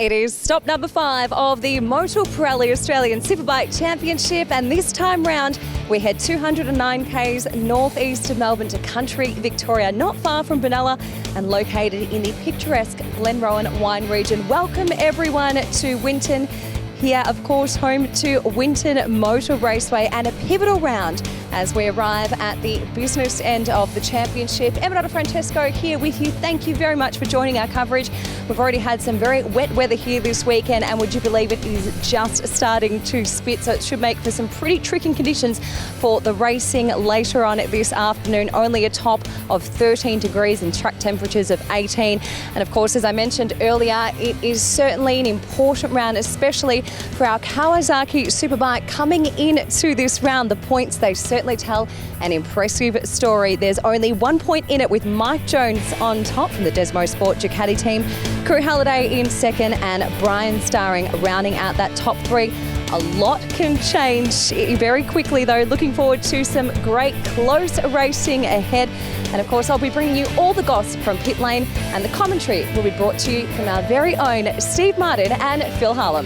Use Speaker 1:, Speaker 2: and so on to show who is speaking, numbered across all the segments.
Speaker 1: It is stop number 5 of the Motul Pirelli Australian Superbike Championship, and this time round we head 209 k's northeast of Melbourne to country Victoria, not far from Benalla and located in the picturesque Glenrowan wine region. Welcome everyone to Winton. Here, of course, home to Winton Motor Raceway, and a pivotal round as we arrive at the business end of the championship. Emma Francesco here with you. Thank you very much for joining our coverage. We've already had some very wet weather here this weekend, and would you believe it is just starting to spit, so it should make for some pretty tricky conditions for the racing later on this afternoon. Only a top of 13 degrees and track temperatures of 18. And of course, as I mentioned earlier, it is certainly an important round, especially for our Kawasaki Superbike coming into this round. The points, they certainly tell an impressive story. There's only 1 point in it, with Mike Jones on top from the DesmoSport Ducati team, Crew Halliday in second, and Brian Starring rounding out that top 3. A lot can change very quickly though. Looking forward to some great close racing ahead. And of course, I'll be bringing you all the gossip from pit lane, and the commentary will be brought to you from our very own Steve Martin and Phil Harlem.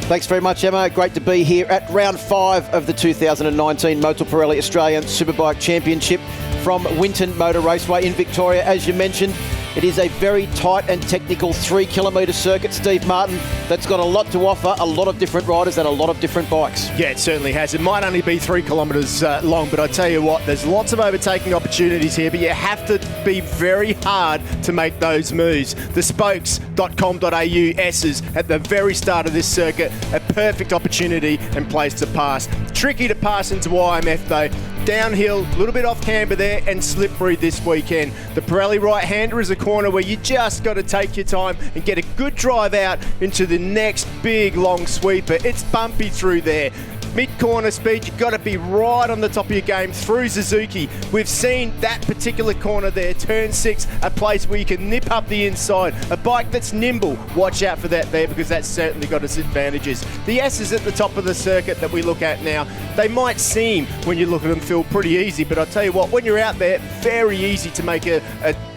Speaker 2: Thanks very much, Emma. Great to be here at round 5 of the 2019 Motul Pirelli Australian Superbike Championship from Winton Motor Raceway in Victoria. As you mentioned, it is a very tight and technical 3-kilometre circuit, Steve Martin, that's got a lot to offer, a lot of different riders and a lot of different bikes.
Speaker 3: Yeah, it certainly has. It might only be 3 kilometres long, but I tell you what, there's lots of overtaking opportunities here, but you have to be very hard to make those moves. The spokes.com.au S's at the very start of this circuit, a perfect opportunity and place to pass. Tricky to pass into YMF though. Downhill, a little bit off camber there, and slippery this weekend. The Pirelli right-hander is a corner where you just got to take your time and get a good drive out into the next big long sweeper. It's bumpy through there. Mid-corner speed, you've got to be right on the top of your game through Suzuki. We've seen that particular corner there, turn 6, a place where you can nip up the inside. A bike that's nimble, watch out for that there, because that's certainly got its advantages. The S's at the top of the circuit that we look at now, they might seem, when you look at them, feel pretty easy, but I'll tell you what, when you're out there, very easy to make a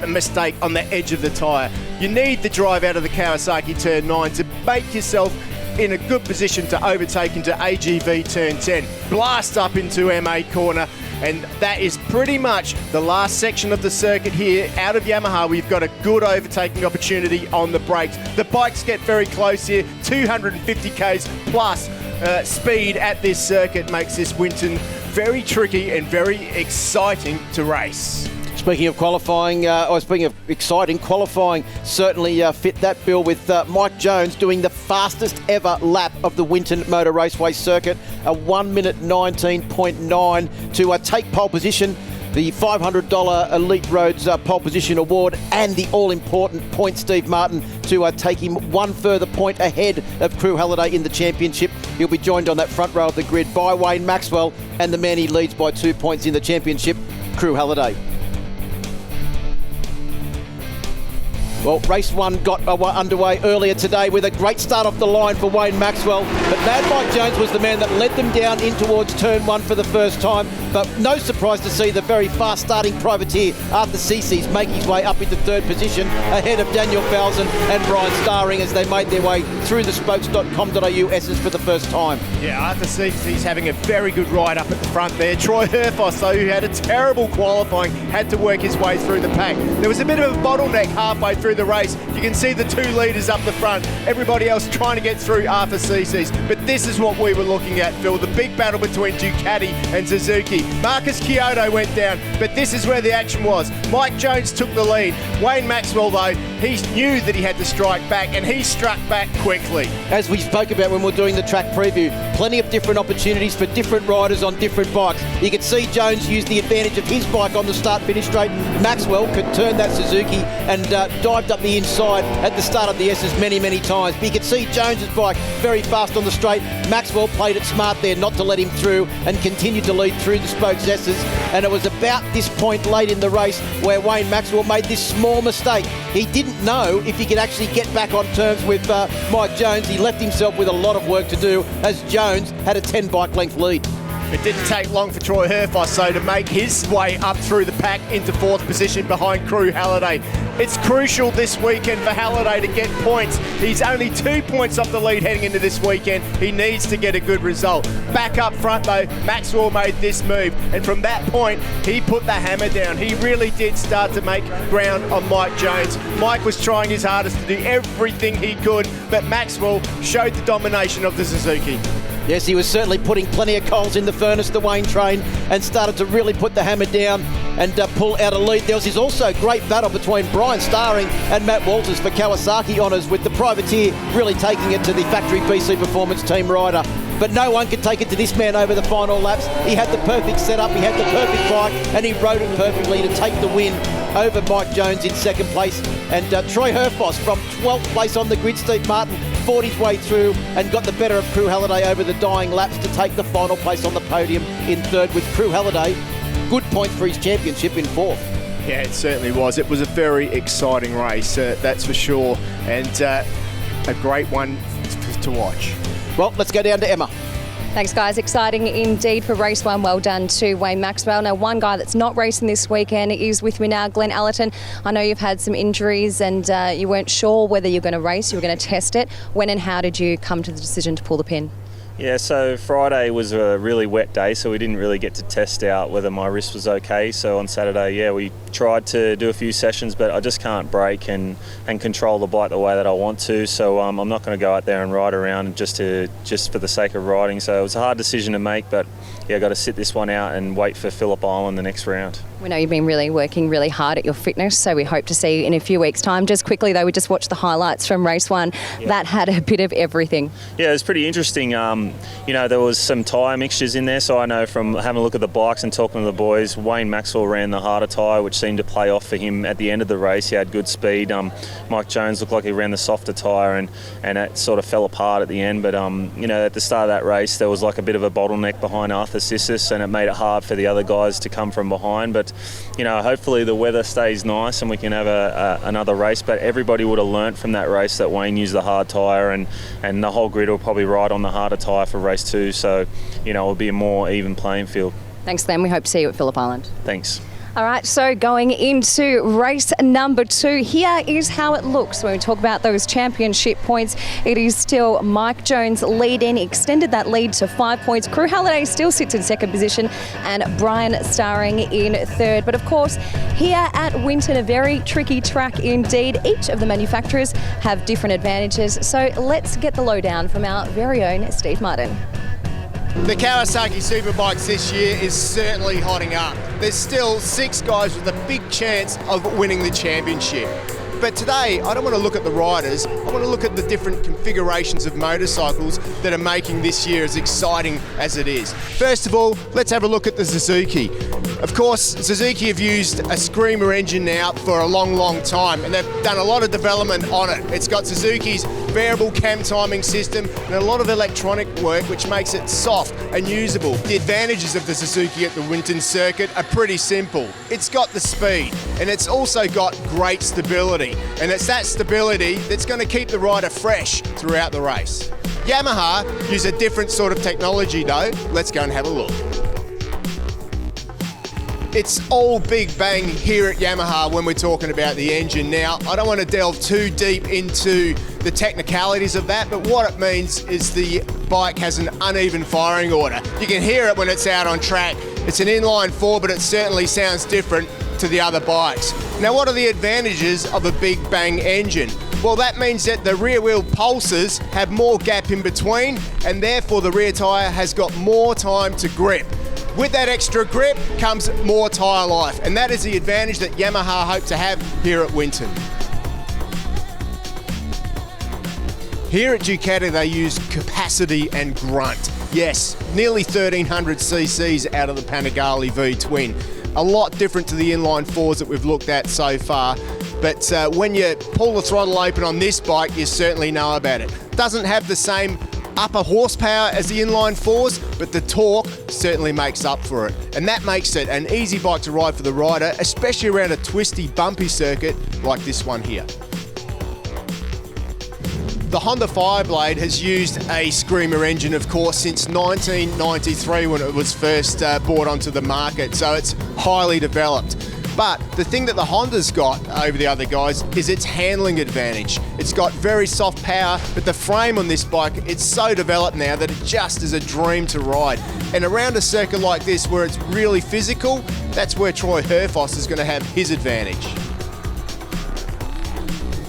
Speaker 3: mistake on the edge of the tyre. You need the drive out of the Kawasaki turn 9 to make yourself in a good position to overtake into AGV turn 10. Blast up into MA corner, and that is pretty much the last section of the circuit here out of Yamaha. We've got a good overtaking opportunity on the brakes. The bikes get very close here, 250 k's plus speed at this circuit makes this Winton very tricky and very exciting to race.
Speaker 2: Speaking of qualifying, speaking of exciting, qualifying certainly fit that bill, with Mike Jones doing the fastest ever lap of the Winton Motor Raceway circuit, a 1 minute 19.9 to take pole position, the $500 Elite Roads pole position award, and the all-important point, Steve Martin, to take him 1 further point ahead of Crew Halliday in the championship. He'll be joined on that front row of the grid by Wayne Maxwell, and the man he leads by 2 points in the championship, Crew Halliday. Well, race 1 got underway earlier today with a great start off the line for Wayne Maxwell, but Mad Mike Jones was the man that led them down in towards turn 1 for the first time. But no surprise to see the very fast starting privateer Arthur Cece's make his way up into 3rd position ahead of Daniel Falzon and Brian Starring as they made their way through the spokes.com.au S's for the first time.
Speaker 3: Yeah, Arthur Cece's having a very good ride up at the front there. Troy Herfoss, though, who had a terrible qualifying, had to work his way through the pack. There was a bit of a bottleneck halfway through the race. You can see the 2 leaders up the front, everybody else trying to get through Arthur Cece's. But this is what we were looking at, Phil, the big battle between Ducati and Suzuki. Marcus Kyoto went down, but this is where the action was. Mike Jones took the lead. Wayne Maxwell, though, he knew that he had to strike back, and he struck back quickly.
Speaker 2: As we spoke about when we were doing the track preview, plenty of different opportunities for different riders on different bikes. You could see Jones use the advantage of his bike on the start-finish straight. Maxwell could turn that Suzuki and dived up the inside at the start of the S's many, many times. But you could see Jones's bike very fast on the straight. Maxwell played it smart there not to let him through and continued to lead through the spokes S's. And it was about this point late in the race where Wayne Maxwell made this small mistake. He didn't know if he could actually get back on terms with Mike Jones. He left himself with a lot of work to do as Jones had a 10 bike length lead.
Speaker 3: It didn't take long for Troy Herfoss to make his way up through the pack into 4th position behind Crew Halliday. It's crucial this weekend for Halliday to get points. He's only 2 points off the lead heading into this weekend. He needs to get a good result. Back up front though, Maxwell made this move, and from that point, he put the hammer down. He really did start to make ground on Mike Jones. Mike was trying his hardest to do everything he could, but Maxwell showed the domination of the Suzuki.
Speaker 2: Yes, he was certainly putting plenty of coals in the furnace, the Wayne train, and started to really put the hammer down and pull out a lead. There was this also great battle between Brian Starring and Matt Walters for Kawasaki honours, with the privateer really taking it to the factory BC Performance Team rider. But no one could take it to this man over the final laps. He had the perfect setup, he had the perfect bike, and he rode it perfectly to take the win over Mike Jones in 2nd place. And Troy Herfoss from 12th place on the grid, Steve Martin, fought his way through and got the better of Crew Halliday over the dying laps to take the final place on the podium in 3rd, with Crew Halliday good point for his championship in 4th.
Speaker 3: Yeah, it certainly was. It was a very exciting race, that's for sure, and a great one to watch.
Speaker 2: Well, let's go down to Emma.
Speaker 1: Thanks, guys. Exciting indeed for race 1. Well done to Wayne Maxwell. Now, one guy that's not racing this weekend is with me now, Glenn Allerton. I know you've had some injuries and you weren't sure whether you're going to race, you were going to test it. When and how did you come to the decision to pull the pin?
Speaker 4: Yeah, so Friday was a really wet day, so we didn't really get to test out whether my wrist was okay. So on Saturday, we tried to do a few sessions, but I just can't brake and control the bike the way that I want to. So I'm not going to go out there and ride around just for the sake of riding. So it was a hard decision to make, but yeah, I got to sit this one out and wait for Phillip Island the next round.
Speaker 1: We know you've been working really hard at your fitness, so we hope to see you in a few weeks' time. Just quickly though, we just watched the highlights from race 1. Yeah. That had a bit of everything. Yeah,
Speaker 4: it was pretty interesting. There was some tyre mixtures in there, so I know from having a look at the bikes and talking to the boys, Wayne Maxwell ran the harder tyre, which seemed to play off for him at the end of the race. He had good speed. Mike Jones looked like he ran the softer tyre, and it sort of fell apart at the end. But at the start of that race, there was like a bit of a bottleneck behind Arthur Sissis, and it made it hard for the other guys to come from behind. But hopefully the weather stays nice and we can have another race. But everybody would have learnt from that race that Wayne used the hard tyre, and the whole grid will probably ride on the harder tyre for race 2. So, it'll be a more even playing field.
Speaker 1: Thanks, Glenn. We hope to see you at Phillip Island.
Speaker 4: Thanks.
Speaker 1: All right, so going into race number 2, here is how it looks when we talk about those championship points. It is still Mike Jones leading, extended that lead to 5 points. Crew Halliday still sits in 2nd position, and Brian Starring in 3rd. But of course, here at Winton, a very tricky track indeed. Each of the manufacturers have different advantages. So let's get the lowdown from our very own Steve Martin.
Speaker 3: The Kawasaki Superbikes this year is certainly hotting up. There's still 6 guys with a big chance of winning the championship. But today, I don't want to look at the riders, I want to look at the different configurations of motorcycles that are making this year as exciting as it is. First of all, let's have a look at the Suzuki. Of course, Suzuki have used a Screamer engine now for a long time, and they've done a lot of development on it. It's got Suzuki's variable cam timing system and a lot of electronic work which makes it soft and usable. The advantages of the Suzuki at the Winton circuit are pretty simple. It's got the speed, and it's also got great stability. And it's that stability that's going to keep the rider fresh throughout the race. Yamaha use a different sort of technology though. Let's go and have a look. It's all big bang here at Yamaha when we're talking about the engine. Now, I don't want to delve too deep into the technicalities of that, but what it means is the bike has an uneven firing order. You can hear it when it's out on track. It's an inline 4, but it certainly sounds different to the other bikes. Now, what are the advantages of a big bang engine? Well, that means that the rear wheel pulses have more gap in between, and therefore the rear tyre has got more time to grip. With that extra grip comes more tyre life, and that is the advantage that Yamaha hope to have here at Winton. Here at Ducati, they use capacity and grunt. Yes, nearly 1300 cc's out of the Panigale V-twin. A lot different to the inline 4s that we've looked at so far, but when you pull the throttle open on this bike, you certainly know about it. Doesn't have the same upper horsepower as the inline 4s, but the torque certainly makes up for it. And that makes it an easy bike to ride for the rider, especially around a twisty, bumpy circuit like this one here. The Honda Fireblade has used a Screamer engine, of course, since 1993 when it was first brought onto the market, so it's highly developed. But the thing that the Honda's got over the other guys is its handling advantage. It's got very soft power, but the frame on this bike, it's so developed now that it just is a dream to ride. And around a circuit like this where it's really physical, that's where Troy Herfoss is going to have his advantage.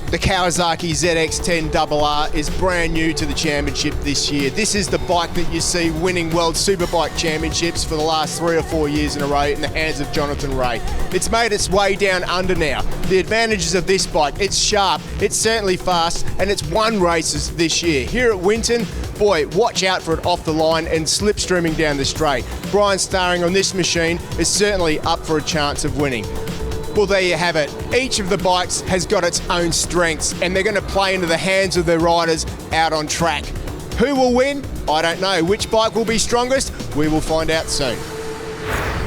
Speaker 3: The Kawasaki ZX-10RR is brand new to the championship this year. This is the bike that you see winning World Superbike Championships for the last 3 or 4 years in a row in the hands of Jonathan Rea. It's made its way down under now. The advantages of this bike, it's sharp, it's certainly fast, and it's won races this year. Here at Winton, boy, watch out for it off the line and slipstreaming down the straight. Brian Starring on this machine is certainly up for a chance of winning. Well, there you have it. Each of the bikes has got its own strengths and they're going to play into the hands of their riders out on track. Who will win? I don't know. Which bike will be strongest? We will find out soon.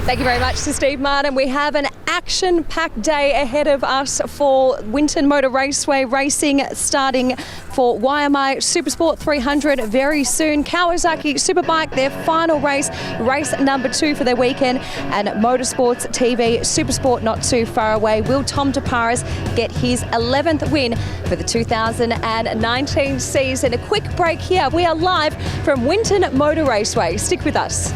Speaker 1: Thank you very much to Steve Martin. We have an action-packed day ahead of us for Winton Motor Raceway racing, starting for YMI Supersport 300 very soon. Kawasaki Superbike, their final race number 2 for their weekend, and Motorsports TV Supersport not too far away. Will Tom DeParis get his 11th win for the 2019 season? A quick break here. We are live from Winton Motor Raceway. Stick with us.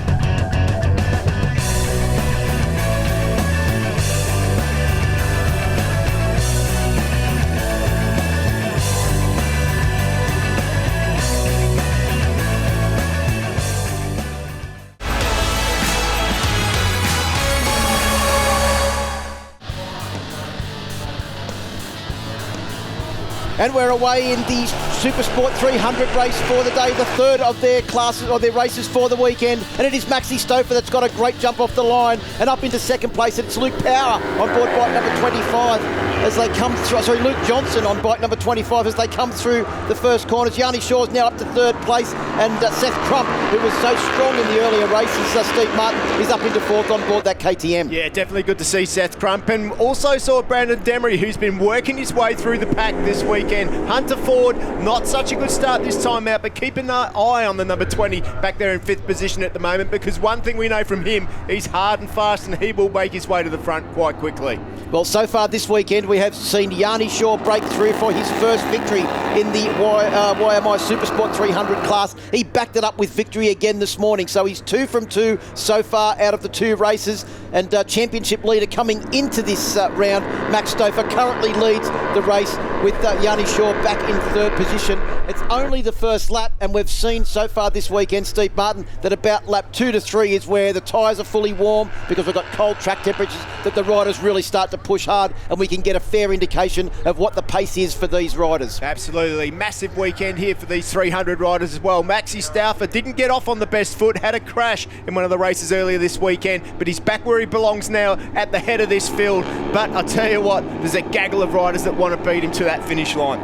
Speaker 2: And we're away in the Supersport 300 race for the day, the third of their classes or their races for the weekend. And it is Maxi Stouffer that's got a great jump off the line and up into second place. It's Luke Power on board bike number 25 as they come through. Sorry, Luke Johnson on bike number 25 as they come through the first corners. Yanni Shaw's now up to third place, and Seth Crump, who was so strong in the earlier races, Steve Martin, is up into fourth on board that KTM.
Speaker 3: Yeah, definitely good to see Seth Crump, and also saw Brandon Demery, who's been working his way through the pack this weekend. Hunter Ford, not such a good start this time out, but keep an eye on the number 20 back there in 5th position at the moment, because one thing we know from him, he's hard and fast and he will make his way to the front quite quickly.
Speaker 2: Well, so far this weekend we have seen Yanni Shaw break through for his first victory in the YMI Supersport 300 class. He backed it up with victory again this morning, so he's 2 from 2 so far out of the 2 races, and championship leader coming into this round, Max Stouffer, currently leads the race with Yanni Shaw back in 3rd position. It's only the first lap, and we've seen so far this weekend, Steve Martin, that about lap 2 to 3 is where the tyres are fully warm, because we've got cold track temperatures, that the riders really start to push hard, and we can get a fair indication of what the pace is for these riders.
Speaker 3: Absolutely. Massive weekend here for these 300 riders as well. Maxi Stouffer didn't get off on the best foot, had a crash in one of the races earlier this weekend, but he's back where he belongs now at the head of this field. But I'll tell you what, there's a gaggle of riders that want to beat him to that finish line.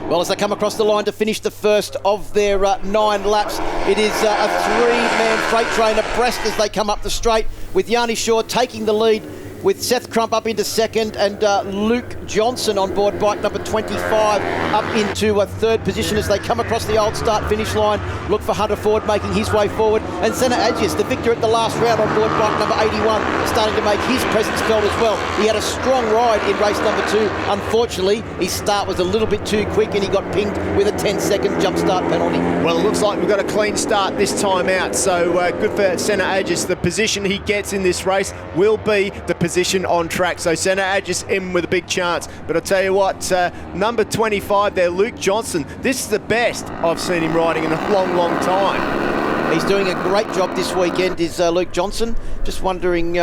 Speaker 2: Well, as they come across the line to finish the first of their 9 laps, it is a 3-man freight train abreast as they come up the straight, with Yanni Shaw taking the lead, with Seth Crump up into second, and Luke Johnson on board bike number 25 up into a 3rd position as they come across the old start-finish line. Look for Hunter Ford making his way forward, and Senna Adjus, the victor at the last round on board bike number 81, starting to make his presence felt as well. He had a strong ride in race number 2. Unfortunately, his start was a little bit too quick and he got pinged with a 10-second jump start penalty.
Speaker 3: Well, it looks like we've got a clean start this time out, so good for Senna Adjus. The position he gets in this race will be the position on track, so Senna Adjus in with a big chance. But I'll tell you what, number 25 there, Luke Johnson, this is the best I've seen him riding in a long, long time.
Speaker 2: He's doing a great job this weekend, is Luke Johnson. Just wondering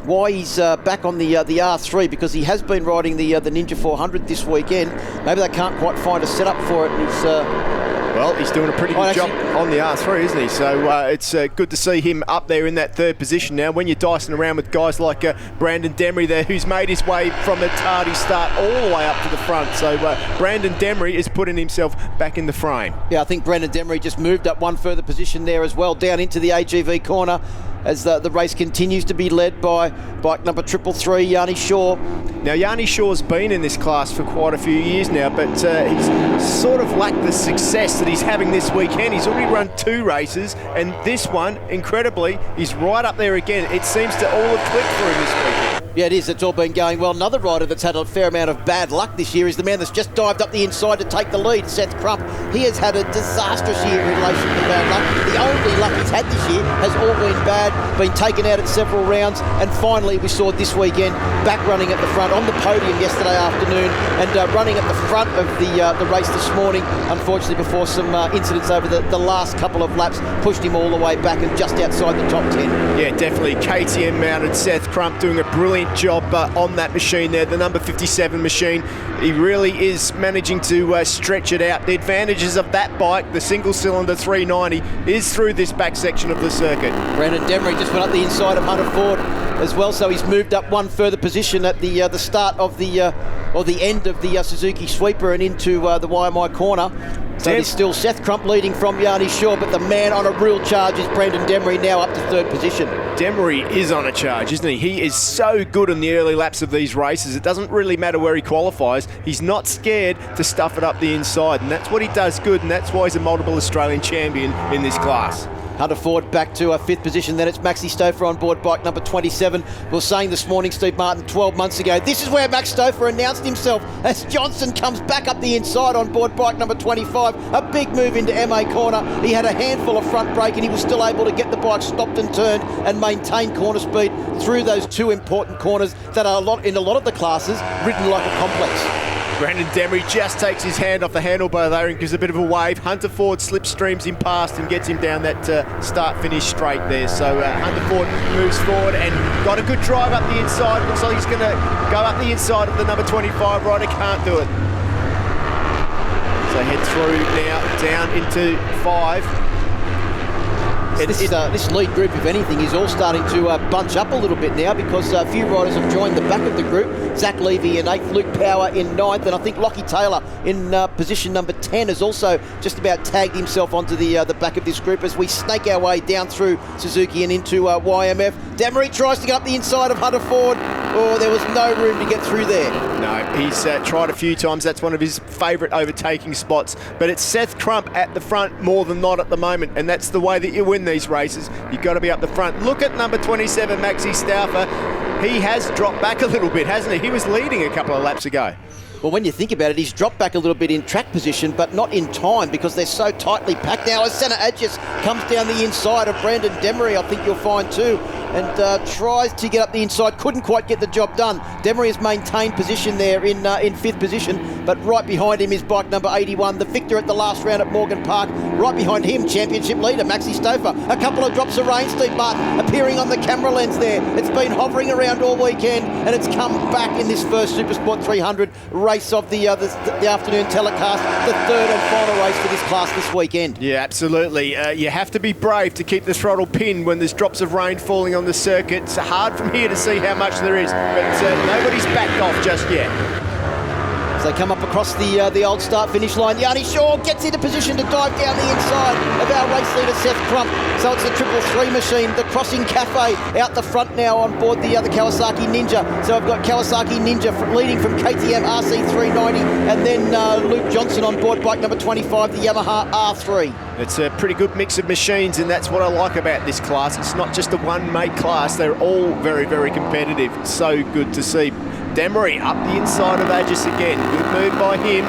Speaker 2: why he's back on the R3, because he has been riding the Ninja 400 this weekend. Maybe they can't quite find a setup for it.
Speaker 3: Well, he's doing a pretty good job on the R3, isn't he? So it's good to see him up there in that 3rd position now. When you're dicing around with guys like Brandon Demery there, who's made his way from a tardy start all the way up to the front. So Brandon Demery is putting himself back in the frame.
Speaker 2: Yeah, I think Brandon Demery just moved up one further position there as well, down into the AGV corner, as the race continues to be led by bike number 333, Yanni Shaw.
Speaker 3: Now, Yanni Shaw's been in this class for quite a few years now, but he's sort of lacked the success that he's having this weekend. He's already run 2 races, and this one, incredibly, he's right up there again. It seems to all have clicked for him this weekend.
Speaker 2: Yeah, it is. It's all been going well. Another rider that's had a fair amount of bad luck this year is the man that's just dived up the inside to take the lead, Seth Crump. He has had a disastrous year in relation to bad luck. The only luck he's had this year has all been bad, been taken out at several rounds, and finally we saw this weekend back running at the front on the podium yesterday afternoon and running at the front of the race this morning. Unfortunately, before some incidents over the last couple of laps, pushed him all the way back and just outside the top 10.
Speaker 3: Yeah, definitely. KTM mounted Seth Crump doing a brilliant job on that machine there, the number 57 machine. He really is managing to stretch it out. The advantages of that bike, the single-cylinder 390, is through this back section of the circuit.
Speaker 2: Brandon Demery just went up the inside of Hunter Ford as well, so he's moved up one further position at the start of the end of the Suzuki sweeper and into the YMI corner. So there's still Seth Crump leading from Yanni Shaw, but the man on a real charge is Brandon Demery, now up to 3rd position.
Speaker 3: Demery is on a charge, isn't he? He is so good in the early laps of these races. It doesn't really matter where he qualifies. He's not scared to stuff it up the inside, and that's what he does good, and that's why he's a multiple Australian champion in this class.
Speaker 2: Hunter Ford back to a 5th position. Then it's Maxi Stouffer on board bike number 27. We were saying this morning, Steve Martin, 12 months ago, this is where Max Stouffer announced himself as Johnson comes back up the inside on board bike number 25. A big move into MA corner. He had a handful of front brake and he was still able to get the bike stopped and turned and maintain corner speed through those 2 important corners that are in a lot of the classes ridden like a complex.
Speaker 3: Brandon Demery just takes his hand off the handlebar there and gives a bit of a wave. Hunter Ford slipstreams him past and gets him down that start-finish straight there. So Hunter Ford moves forward and got a good drive up the inside. Looks like he's going to go up the inside of the number 25 rider. Can't do it. So head through now, down into 5.
Speaker 2: This lead group, if anything, is all starting to bunch up a little bit now because a few riders have joined the back of the group. Zach Levy in 8th, Luke Power in 9th, and I think Lockie Taylor in position number 10 has also just about tagged himself onto the back of this group as we snake our way down through Suzuki and into YMF. Demery tries to get up the inside of Hunter Ford. Oh, there was no room to get through there.
Speaker 3: No, he's tried a few times. That's one of his favourite overtaking spots. But it's Seth Crump at the front more than not at the moment, and that's the way that you win these races. You've got to be up the front. Look at number 27, Maxi Stouffer. He has dropped back a little bit, hasn't he? He was leading a couple of laps ago.
Speaker 2: Well, when you think about it, he's dropped back a little bit in track position, but not in time because they're so tightly packed now. As Senna Adjus comes down the inside of Brandon Demery, I think you'll find too, and tries to get up the inside. Couldn't quite get the job done. Demery has maintained position there in 5th position, but right behind him is bike number 81, the victor at the last round at Morgan Park. Right behind him, championship leader Maxi Stouffer. A couple of drops of rain, Steve Martin, appearing on the camera lens there. It's been hovering around all weekend, and it's come back in this first Supersport 300 race of the afternoon telecast, the 3rd and final race for this class this weekend.
Speaker 3: Yeah, absolutely. You have to be brave to keep the throttle pinned when there's drops of rain falling on the circuit. It's hard from here to see how much there is, but nobody's backed off just yet.
Speaker 2: As they come up across the old start-finish line, Yanni Shaw gets into position to dive down the inside of our race leader, Seth Crump. So it's the 333 machine, the Crossing Cafe, out the front now on board the other Kawasaki Ninja. So I've got Kawasaki Ninja leading from KTM RC390, and then Luke Johnson on board bike number 25, the Yamaha R3.
Speaker 3: It's a pretty good mix of machines, and that's what I like about this class. It's not just a one-mate class. They're all very, very competitive. It's so good to see. Demery up the inside of Adjus again. Good move by him,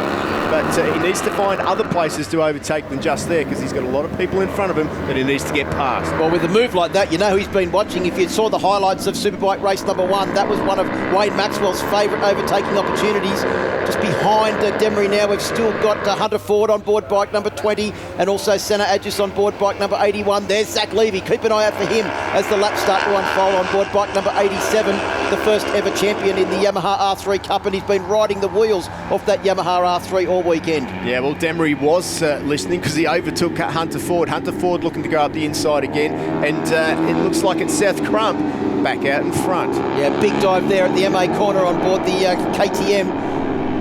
Speaker 3: but he needs to find other places to overtake than just there because he's got a lot of people in front of him that he needs to get past.
Speaker 2: Well, with a move like that, you know who he's been watching. If you saw the highlights of Superbike race number 1, that was one of Wayne Maxwell's favourite overtaking opportunities. Just behind Demery now, we've still got Hunter Ford on board bike number 20 and also Senna Adjus on board bike number 81. There's Zach Levy. Keep an eye out for him as the laps start to unfold on board bike number 87, the first ever champion in the Yamaha R3 Cup, and he's been riding the wheels off that Yamaha R3 all weekend.
Speaker 3: Yeah, well, Demery was listening because he overtook Hunter Ford. Hunter Ford looking to go up the inside again, and it looks like it's Seth Crump back out in front.
Speaker 2: Yeah, big dive there at the MA corner on board the KTM.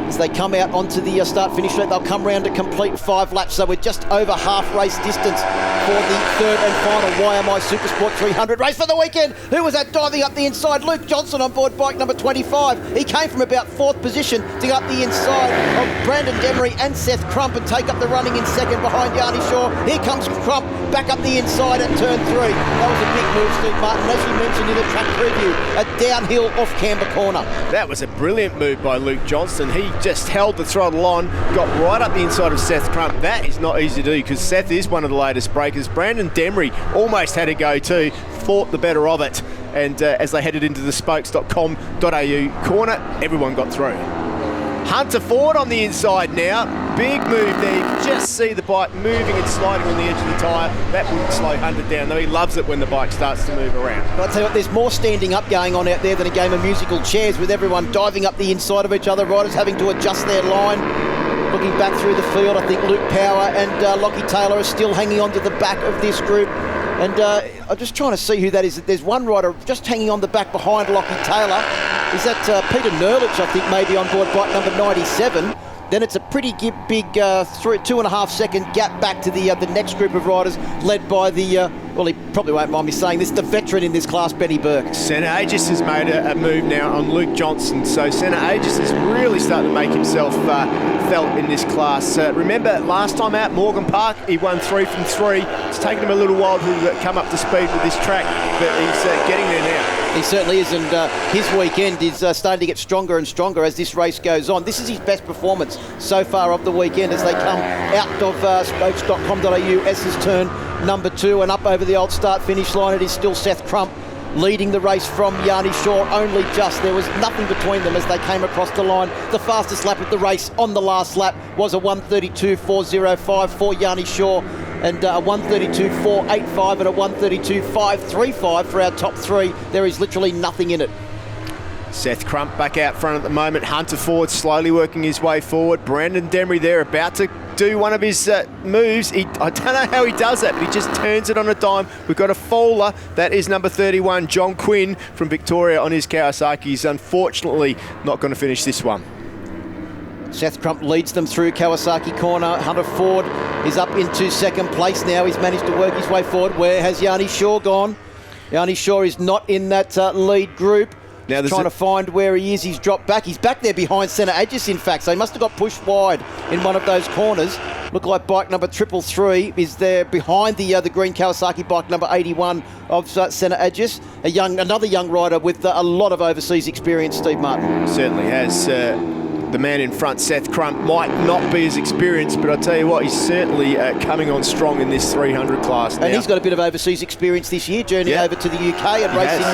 Speaker 2: as they come out onto the start-finish straight. They'll come round to complete 5 laps, so we're just over half race distance for the third and final YMI Supersport 300 race for the weekend. Who was that diving up the inside? Luke Johnson on board bike number 25. He came from about 4th position to go up the inside of Brandon Demery and Seth Crump and take up the running in second behind Yanni Shaw. Here comes Crump back up the inside at turn 3. That was a big move, Steve Martin. As you mentioned in the track preview, a downhill off Canberra corner.
Speaker 3: That was a brilliant move by Luke Johnston. He just held the throttle on, got right up the inside of Seth Crump. That is not easy to do because Seth is one of the latest breakers. Brandon Demery almost had a go too, fought the better of it. And as they headed into the spokes.com.au corner, everyone got through. Hunter Ford on the inside now. Big move there. You can just see the bike moving and sliding on the edge of the tyre. That wouldn't slow Hunter down, though. He loves it when the bike starts to move around.
Speaker 2: But I'll tell you what, there's more standing up going on out there than a game of musical chairs, with everyone diving up the inside of each other, riders having to adjust their line. Looking back through the field, I think Luke Power and Lockie Taylor are still hanging on to the back of this group. And I'm just trying to see who that is. There's one rider just hanging on the back behind Lockie Taylor. Is that Peter Nerlich, I think, maybe on board bike number 97. Then it's a pretty big 2.5 second gap back to the next group of riders, led by the, well, he probably won't mind me saying this, the veteran in this class, Benny Burke.
Speaker 3: Senna Aegis has made a move now on Luke Johnson, so Senna Aegis is really starting to make himself felt in this class. Remember last time out, Morgan Park, he won 3 from 3. It's taken him a little while to come up to speed with this track, but he's getting there now.
Speaker 2: He certainly is, and his weekend is starting to get stronger and stronger as this race goes on. This is his best performance so far of the weekend as they come out of spokes.com.au, S's turn number 2, and up over the old start-finish line. It is still Seth Crump leading the race from Yanni Shaw, only just. There was nothing between them as they came across the line. The fastest lap of the race on the last lap was a 1:32.405 for Yanni Shaw, and a 1:32.485 and a 1:32.535 for our top 3. There is literally nothing in it.
Speaker 3: Seth Crump back out front at the moment. Hunter Ford slowly working his way forward. Brandon Demery there about to do one of his moves. I don't know how he does that, but he just turns it on a dime. We've got a faller. That is number 31, John Quinn from Victoria on his Kawasaki. He's unfortunately not going to finish this one.
Speaker 2: Seth Crump leads them through Kawasaki corner. Hunter Ford is up into second place now. He's managed to work his way forward. Where has Yanni Shaw gone? Yanni Shaw is not in that lead group. Now trying to find where he is. He's dropped back. He's back there behind Senna Aegis, in fact. So he must have got pushed wide in one of those corners. Look like bike number 333 is there behind the green Kawasaki bike number 81 of Senna Aegis. Another young rider with a lot of overseas experience, Steve Martin.
Speaker 3: Certainly has. The man in front, Seth Crump, might not be as experienced, but I tell you what, he's certainly coming on strong in this 300 class now.
Speaker 2: And he's got a bit of overseas experience this year, journeying over to the UK and racing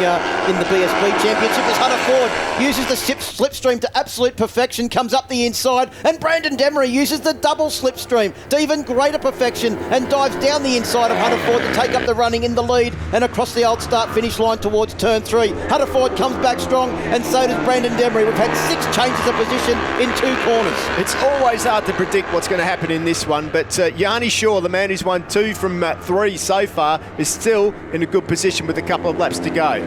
Speaker 2: in the BSB Championship. As Hunter Ford uses the slipstream to absolute perfection, comes up the inside, and Brandon Demery uses the double slipstream to even greater perfection and dives down the inside of Hunter Ford to take up the running in the lead and across the old start-finish line towards turn 3. Hunter Ford comes back strong, and so does Brandon Demery. We've had 6 changes of position in 2 corners.
Speaker 3: It's always hard to predict what's going to happen in this one, but Yanni Shaw, the man who's won 2 from 3 so far, is still in a good position with a couple of laps to go.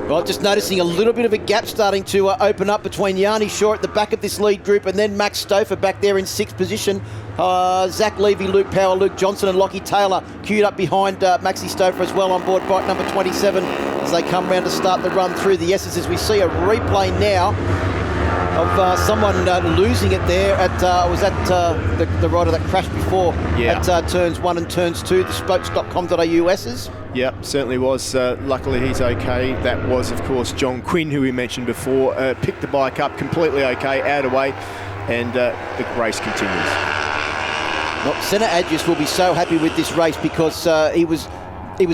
Speaker 2: Well, just noticing a little bit of a gap starting to open up between Yanni Shaw at the back of this lead group and then Max Stouffer back there in 6th position. Zach Levy, Luke Power, Luke Johnson and Lockie Taylor queued up behind Maxi Stouffer as well on board bike number 27 as they come round to start the run through the S's, as we see a replay now of someone losing it there at, was that the rider that crashed before at turns 1 and turns 2, the spokes.com.au S's?
Speaker 3: Yep, certainly was. Luckily he's okay. That was, of course, John Quinn, who we mentioned before. Picked the bike up completely okay, out of the way, and the race continues.
Speaker 2: Well, Senna Aegis will be so happy with this race because he was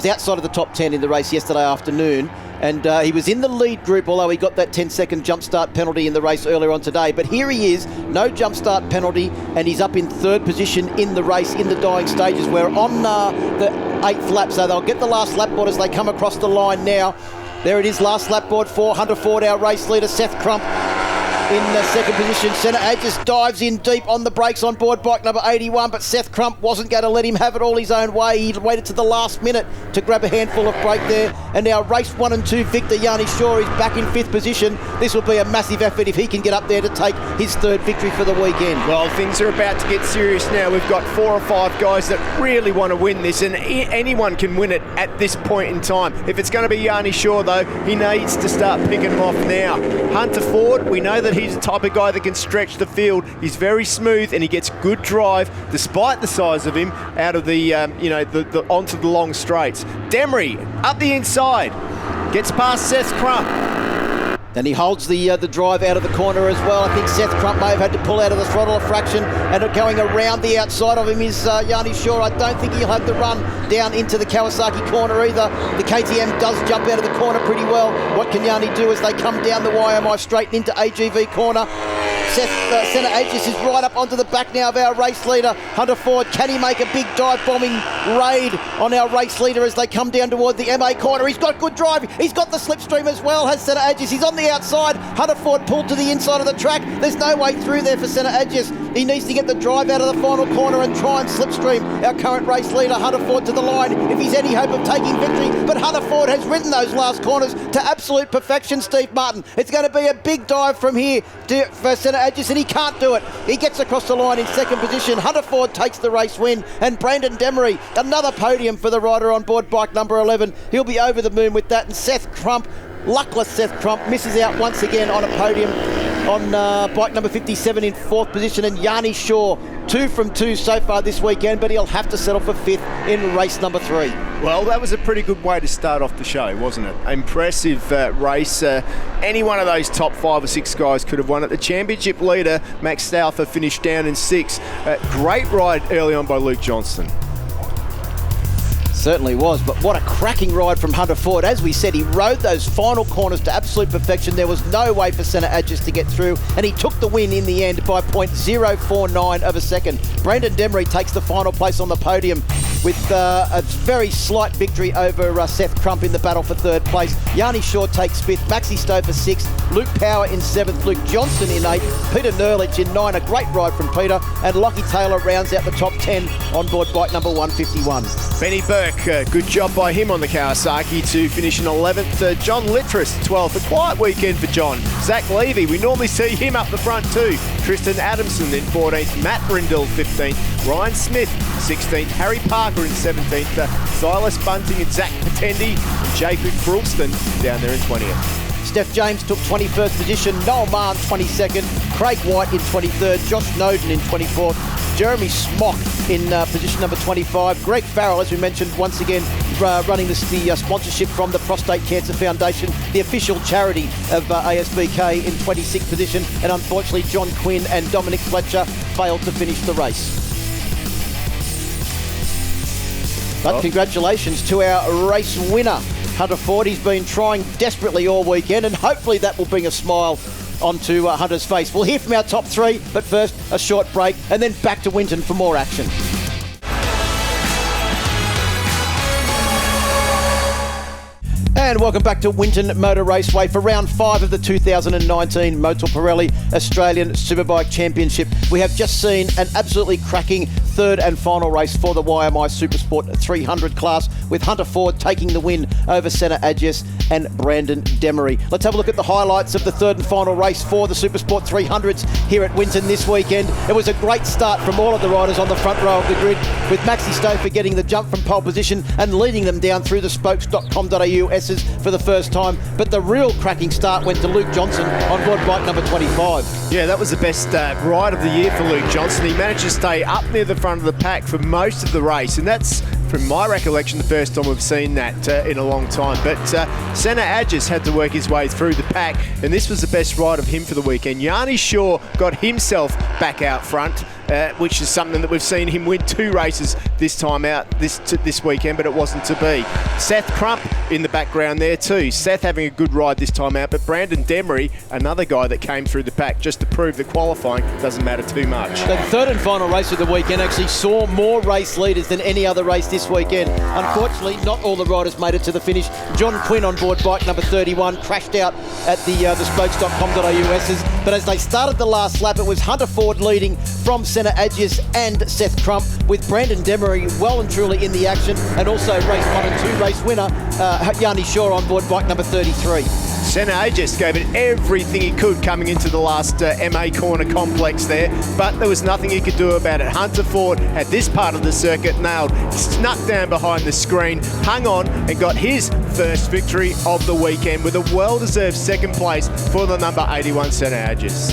Speaker 2: outside of the top 10 in the race yesterday afternoon, and he was in the lead group, although he got that 10-second jump start penalty in the race earlier on today. But here he is, no jump start penalty, and he's up in 3rd position in the race in the dying stages. We're on the 8th lap, so they'll get the last lap board as they come across the line now. There it is, last lap board for Hunter Ford, our race leader. Seth Crump in the second position. Senna Aegis dives in deep on the brakes on board bike number 81, but Seth Crump wasn't going to let him have it all his own way. He waited to the last minute to grab a handful of brake there. And now race 1 and 2 victor Yanni Shaw is back in 5th position. This will be a massive effort if he can get up there to take his 3rd victory for the weekend.
Speaker 3: Well, things are about to get serious now. We've got 4 or 5 guys that really want to win this, and anyone can win it at this point in time. If it's going to be Yanni Shaw, though, he needs to start picking them off now. Hunter Ford, we know that he's the type of guy that can stretch the field. He's very smooth and he gets good drive, despite the size of him, out of the onto the long straights. Demery up the inside, gets past Seth Crump.
Speaker 2: And he holds the drive out of the corner as well. I think Seth Crump may have had to pull out of the throttle a fraction, and going around the outside of him is Yanni Shaw. I don't think he'll have the run down into the Kawasaki corner either. The KTM does jump out of the corner pretty well. What can Yanni do as they come down the YMI straight and into AGV corner? Senna Aegis is right up onto the back now of our race leader, Hunter Ford. Can he make a big dive-bombing raid on our race leader as they come down toward the MA corner? He's got good drive. He's got the slipstream as well, has Senna Aegis. He's on the outside. Hunter Ford pulled to the inside of the track. There's no way through there for Senna Aegis. He needs to get the drive out of the final corner and try and slipstream our current race leader, Hunter Ford, to the line if he's any hope of taking victory. But Hunter Ford has ridden those last corners to absolute perfection, Steve Martin. It's going to be a big dive from here for Senna Aegis, and he can't do it. He gets across the line in 2nd position. Hunter Ford takes the race win, and Brandon Demery, another podium for the rider on board bike number 11. He'll be over the moon with that. And Seth Crump, luckless Seth Crump, misses out once again on a podium on bike number 57 in 4th position. And Yanni Shaw, 2 from 2 so far this weekend, but he'll have to settle for 5th in race number 3.
Speaker 3: Well, that was a pretty good way to start off the show, wasn't it? Impressive race. Any one of those top 5 or 6 guys could have won it. The championship leader, Max Stauffer, finished down in 6th. Great ride early on by Luke Johnston.
Speaker 2: Certainly was, but what a cracking ride from Hunter Ford. As we said, he rode those final corners to absolute perfection. There was no way for Senna Aegis to get through, and he took the win in the end by 0.049 of a second. Brandon Demery takes the final place on the podium with a very slight victory over Seth Crump in the battle for 3rd place. Yanni Shaw takes 5th, Maxi Stover 6th, Luke Power in 7th, Luke Johnston in 8th, Peter Nerlich in 9, a great ride from Peter, and Lockie Taylor rounds out the top 10 on board bike number 151.
Speaker 3: Benny Burke, good job by him on the Kawasaki to finish in 11th. John Littris, 12th. A quiet weekend for John. Zach Levy, we normally see him up the front too. Tristan Adamson in 14th. Matt Brindle, 15th. Ryan Smith, 16th. Harry Parker in 17th. Silas Bunting and Zach Patendi. And Jacob Brulston down there in 20th.
Speaker 2: Steph James took 21st position, Noel Mahon 22nd, Craig White in 23rd, Josh Snowden in 24th, Jeremy Smock in position number 25, Greg Farrell, as we mentioned, once again running the sponsorship from the Prostate Cancer Foundation, the official charity of ASBK, in 26th position, and unfortunately John Quinn and Dominic Fletcher failed to finish the race. But congratulations to our race winner, Hunter Ford. He's been trying desperately all weekend, and hopefully that will bring a smile onto Hunter's face. We'll hear from our top 3, but first a short break and then back to Winton for more action. And welcome back to Winton Motor Raceway for round 5 of the 2019 Motul Pirelli Australian Superbike Championship. We have just seen an absolutely cracking 3rd and final race for the YMI Supersport 300 class, with Hunter Ford taking the win over Senna Aegis and Brandon Demery. Let's have a look at the highlights of the 3rd and final race for the Supersport 300s here at Winton this weekend. It was a great start from all of the riders on the front row of the grid, with Maxi Stover getting the jump from pole position and leading them down through the spokes.com.au S's for the first time. But the real cracking start went to Luke Johnson on board bike number 25.
Speaker 3: Yeah, that was the best ride of the year for Luke Johnson. He managed to stay up near the front of the pack for most of the race, and that's, from my recollection, the first time we've seen that in a long time. But Senna Aegis had to work his way through the pack, and this was the best ride of him for the weekend. Yanni Shaw got himself back out front. which is something that we've seen him win 2 races this time out this weekend, but it wasn't to be. Seth Crump in the background there too. Seth having a good ride this time out, but Brandon Demery, another guy that came through the pack just to prove that qualifying doesn't matter too much.
Speaker 2: The third and final race of the weekend actually saw more race leaders than any other race this weekend. Unfortunately, not all the riders made it to the finish. John Quinn on board bike number 31 crashed out at the spokes.com.au but as they started the last lap, it was Hunter Ford leading from Senna Agius and Seth Crump, with Brandon Demery well and truly in the action, and also race 1 and 2 race winner Yanni Shaw on board bike number 33.
Speaker 3: Senna Agius gave it everything he could coming into the last MA corner complex there, but there was nothing he could do about it. Hunter Ford had this part of the circuit nailed, snuck down behind the screen, hung on and got his first victory of the weekend with a well-deserved second place for the number 81 Senna Agius.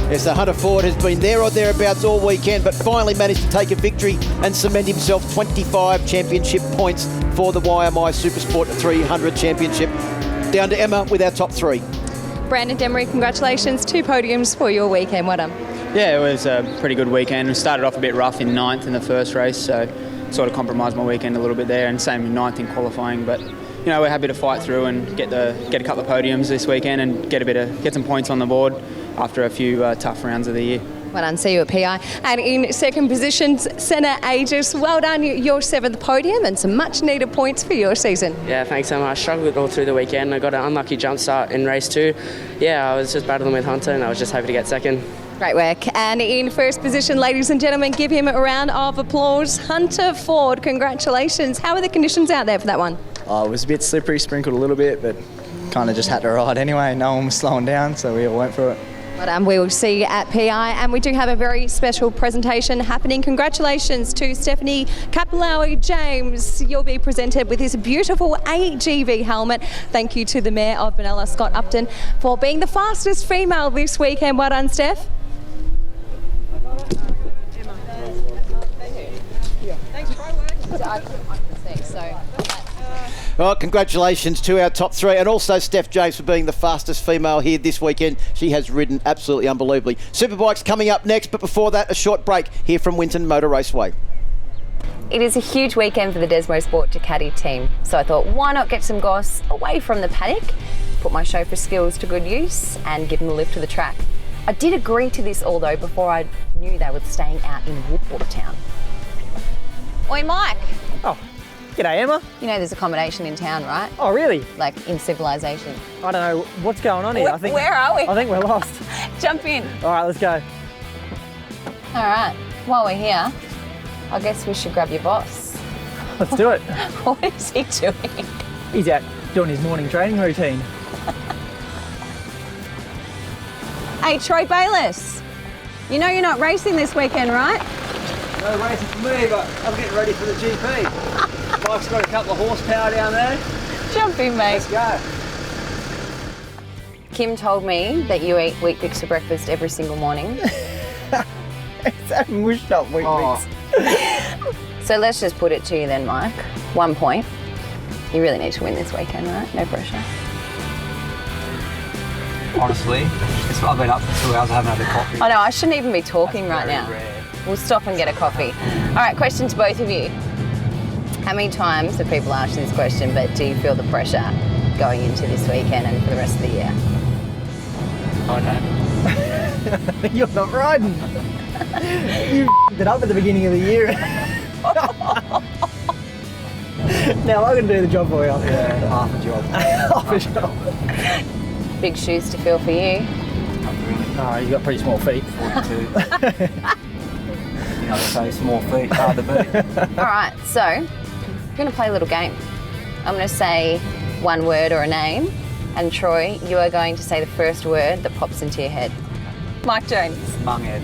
Speaker 2: Yes, so Hunter Ford has been there or thereabouts all weekend, but finally managed to take a victory and cement himself 25 championship points for the YMI Supersport 300 Championship. Down to Emma with our top 3.
Speaker 1: Brandon Demery, congratulations. 2 podiums for your weekend. Well done.
Speaker 5: Yeah, it was a pretty good weekend. We started off a bit rough in 9th in the first race, so sort of compromised my weekend a little bit there, and same in 9th in qualifying. But you know, we're happy to fight through and get a couple of podiums this weekend and get some points on the board after a few tough rounds of the year.
Speaker 1: Well done, see you at PI. And in second position, Senna Agius, well done, your 7th podium and some much needed points for your season.
Speaker 6: Yeah, thanks so much. Struggled all through the weekend. I got an unlucky jump start in race 2. Yeah, I was just battling with Hunter and I was just happy to get second.
Speaker 1: Great work. And in first position, ladies and gentlemen, give him a round of applause. Hunter Ford, congratulations. How are the conditions out there for that one?
Speaker 7: Oh, it was a bit slippery, sprinkled a little bit, but kind of just had to ride anyway. No one was slowing down, so we all went for it.
Speaker 1: But we will see you at PI, and we do have a very special presentation happening. Congratulations to Stephanie Kapalawi James. You'll be presented with this beautiful AGV helmet. Thank you to the Mayor of Benalla, Scott Upton, for being the fastest female this weekend. Well done, Steph.
Speaker 2: Well, congratulations to our top 3, and also Steph James for being the fastest female here this weekend. She has ridden absolutely unbelievably. Superbikes coming up next, but before that, a short break here from Winton Motor Raceway.
Speaker 1: It is a huge weekend for the DesmoSport Ducati team, so I thought, why not get some goss away from the paddock, put my chauffeur skills to good use, and give them a lift to the track. I did agree to this all though before I knew they were staying out in Woodwater Town. Oi, Mike.
Speaker 8: Oh, g'day, Emma.
Speaker 1: You know there's accommodation in town, right?
Speaker 8: Oh, really?
Speaker 1: Like in civilization.
Speaker 8: I don't know what's going on here.
Speaker 1: Where are we?
Speaker 8: I think we're lost.
Speaker 1: Jump in.
Speaker 8: All right, let's go.
Speaker 1: All right. While we're here, I guess we should grab your boss.
Speaker 8: Let's do it.
Speaker 1: What is he doing?
Speaker 8: He's out doing his morning training routine.
Speaker 1: Hey, Troy Bayliss. You know you're not racing this weekend, right?
Speaker 9: No racing for me, but I'm getting ready for the GP. Mike's got a couple of horsepower down there.
Speaker 1: Jump in, mate.
Speaker 9: Let's go.
Speaker 1: Kim told me that you eat Wheat Bix for breakfast every single morning.
Speaker 7: It's that mushed up Wheat Bix.
Speaker 1: So let's just put it to you then, Mike. 1 point. You really need to win this weekend, right? No pressure.
Speaker 9: Honestly, I've been up for 2 hours, I haven't had a coffee.
Speaker 1: I know, I shouldn't even be talking right
Speaker 9: very
Speaker 1: now.
Speaker 9: rare.
Speaker 1: We'll stop and get a coffee. All right, question to both of you. How many times have people asked this question, but do you feel the pressure going into this weekend and for the rest of the year?
Speaker 9: I don't.
Speaker 8: You're not riding. You it up at the beginning of the year. Now I'm going to do the job for you.
Speaker 9: Yeah, half a job.
Speaker 8: Half a job.
Speaker 1: Big shoes to fill for you.
Speaker 9: Not really.
Speaker 8: Oh, you've got pretty small feet.
Speaker 9: 42. You know, they say small feet, hard to beat.
Speaker 1: All right, so we're going to play a little game. I'm going to say one word or a name, and Troy, you are going to say the first word that pops into your head. Mike Jones.
Speaker 9: Munghead.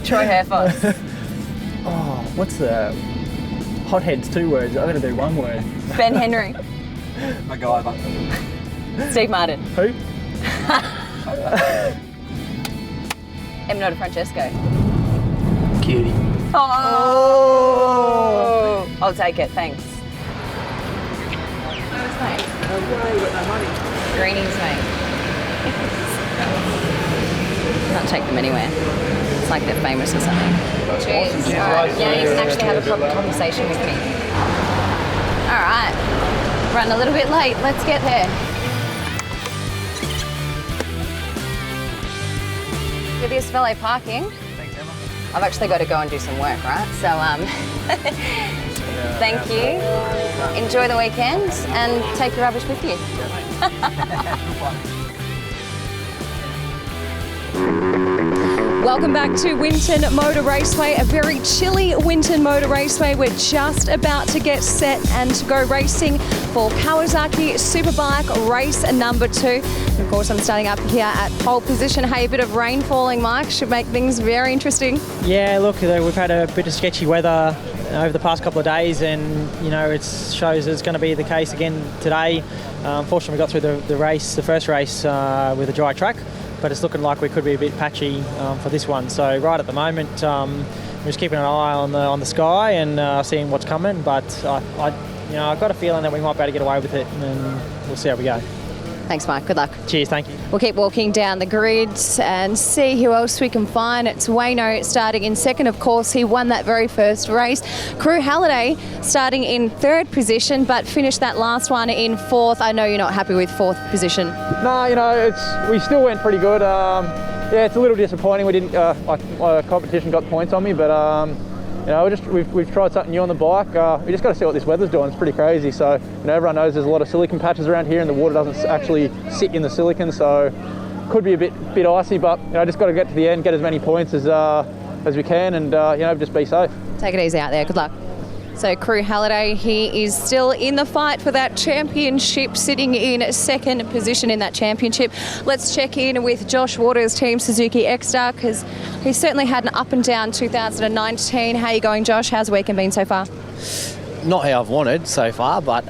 Speaker 1: Troy Herfoss.
Speaker 8: Oh, what's the... Hothead's 2 words. I'm going to do 1 word.
Speaker 1: Ben Henry.
Speaker 9: MacGyver.
Speaker 1: Steve Martin.
Speaker 8: Who?
Speaker 1: Emnota Francesco.
Speaker 9: Cutie.
Speaker 1: Oh! I'll take it, thanks. Greenies, mate. Can't take them anywhere. It's like they're famous or something. Cheers.
Speaker 2: Awesome. Cheers,
Speaker 1: All right.
Speaker 2: guys.
Speaker 1: Now you can actually have a proper conversation with me. All right. Run a little bit late. Let's get there. With this valet parking, I've actually got to go and do some work, right? So, thank you. Enjoy the weekend and take your rubbish with you. Welcome back to Winton Motor Raceway, a very chilly Winton Motor Raceway. We're just about to get set and to go racing for Kawasaki Superbike race number 2. And of course, I'm starting up here at pole position. Hey, a bit of rain falling, Mike, should make things very interesting.
Speaker 8: Yeah, look, we've had a bit of sketchy weather over the past couple of days, and it shows it's going to be the case again today. Unfortunately, we got through the race, the first race, with a dry track, but it's looking like we could be a bit patchy for this one. So right at the moment, we're just keeping an eye on the sky and seeing what's coming. But I've got a feeling that we might be able to get away with it, and we'll see how we go.
Speaker 1: Thanks, Mike. Good luck.
Speaker 8: Cheers, thank you.
Speaker 1: We'll keep walking down the grid and see who else we can find. It's Wayno starting in second. Of course, he won that very first race. Crew Halliday starting in third position, but finished that last one in fourth. I know you're not happy with fourth position.
Speaker 10: No, we still went pretty good. It's a little disappointing. We didn't. My competition got points on me, but we've tried something new on the bike. We just got to see what this weather's doing. It's pretty crazy. So everyone knows there's a lot of silicon patches around here, and the water doesn't actually sit in the silicon, so could be a bit icy. But just got to get to the end, get as many points as we can, and just be safe.
Speaker 1: Take it easy out there. Good luck. So Crew Halliday, he is still in the fight for that championship, sitting in second position in that championship. Let's check in with Josh Waters, Team Suzuki X-Star, because he's certainly had an up and down 2019. How are you going, Josh? How's the weekend been so far?
Speaker 11: Not how I've wanted so far, but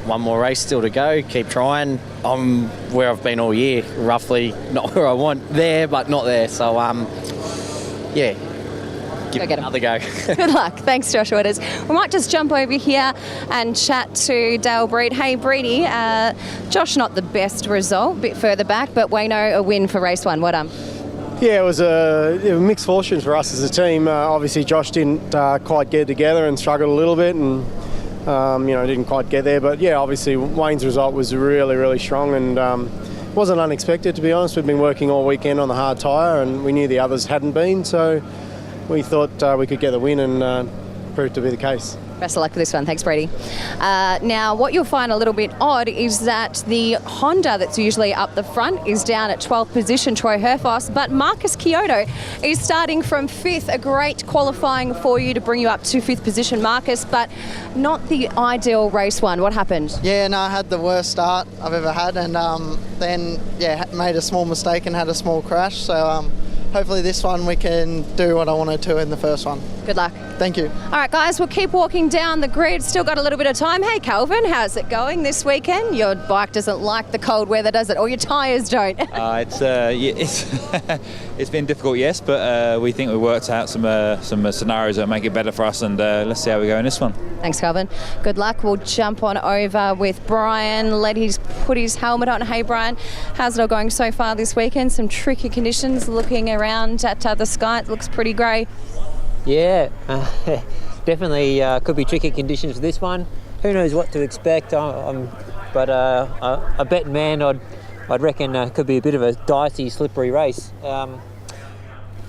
Speaker 11: one more race still to go. Keep trying. I'm where I've been all year, roughly. Not where I want there, but not there. So, give it another go.
Speaker 1: Good luck. Thanks, Josh Waters. We might just jump over here and chat to Dale Breed. Hey, Breedy, Josh, not the best result, a bit further back, but Wayno, a win for race 1. Well done.
Speaker 3: Yeah, it was a mixed fortune for us as a team. Obviously, Josh didn't quite get it together and struggled a little bit, and didn't quite get there. But yeah, obviously Wayne's result was really, really strong, and wasn't unexpected, to be honest. We've been working all weekend on the hard tyre, and we knew the others hadn't been, so we thought we could get the win, and proved to be the case.
Speaker 1: Best of luck for this one. Thanks, Brady. Now, what you'll find a little bit odd is that the Honda that's usually up the front is down at 12th position, Troy Herfoss, but Marcus Kyoto is starting from 5th. A great qualifying for you to bring you up to 5th position, Marcus, but not the ideal race 1. What happened?
Speaker 12: Yeah, no, I had the worst start I've ever had, and then made a small mistake and had a small crash. So hopefully this one we can do what I wanted to in the first one.
Speaker 1: Good luck.
Speaker 12: Thank you.
Speaker 1: All right, guys, we'll keep walking down the grid. Still got a little bit of time. Hey, Calvin, how's it going this weekend? Your bike doesn't like the cold weather, does it? Or your tyres don't?
Speaker 13: It's been difficult, yes, but we think we worked out some scenarios that make it better for us, and let's see how we go in this one.
Speaker 1: Thanks, Calvin. Good luck. We'll jump on over with Brian. Put his helmet on. Hey, Brian, how's it all going so far this weekend? Some tricky conditions. Looking around at the sky, it looks pretty grey.
Speaker 14: Yeah, definitely could be tricky conditions for this one. Who knows what to expect? But a betting man, I'd reckon could be a bit of a dicey, slippery race.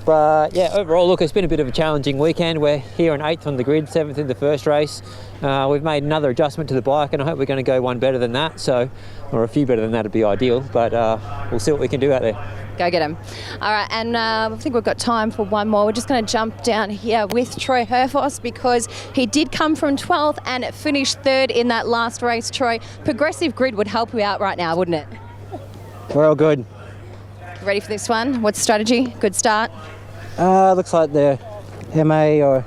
Speaker 14: But yeah, overall, look, it's been a bit of a challenging weekend. We're here on 8th on the grid, 7th in the first race. We've made another adjustment to the bike, and I hope we're going to go one better than that. Or a few better than that would be ideal. But we'll see what we can do out there.
Speaker 1: Go get him. All right, and I think we've got time for one more. We're just going to jump down here with Troy Herfoss, because he did come from 12th and finished 3rd in that last race. Troy, progressive grid would help you out right now, wouldn't it?
Speaker 14: We're all good.
Speaker 1: Ready for this one? What's the strategy? Good start?
Speaker 14: Looks like the MA or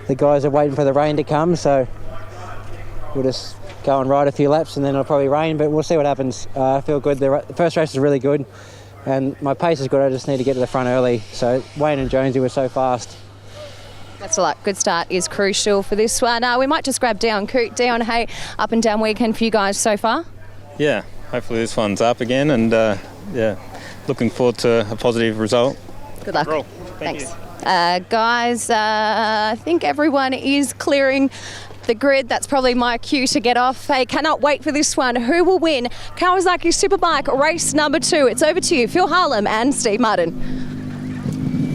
Speaker 14: the guys are waiting for the rain to come, so we'll just go and ride a few laps and then it'll probably rain, but we'll see what happens. I feel good. The first race was really good. And my pace is good, I just need to get to the front early. So Wayne and Jonesy were so fast.
Speaker 1: That's a lot. Good start is crucial for this one. We might just grab Dion Coote. Dion, hey, up and down weekend for you guys so far?
Speaker 15: Yeah, hopefully this one's up again, and looking forward to a positive result.
Speaker 1: Good luck.
Speaker 3: Thanks.
Speaker 1: Guys, I think everyone is clearing the grid. That's probably my cue to get off. Hey, cannot wait for this one. Who will win Kawasaki Superbike race number 2? It's over to you, Phil Harlem and Steve Martin.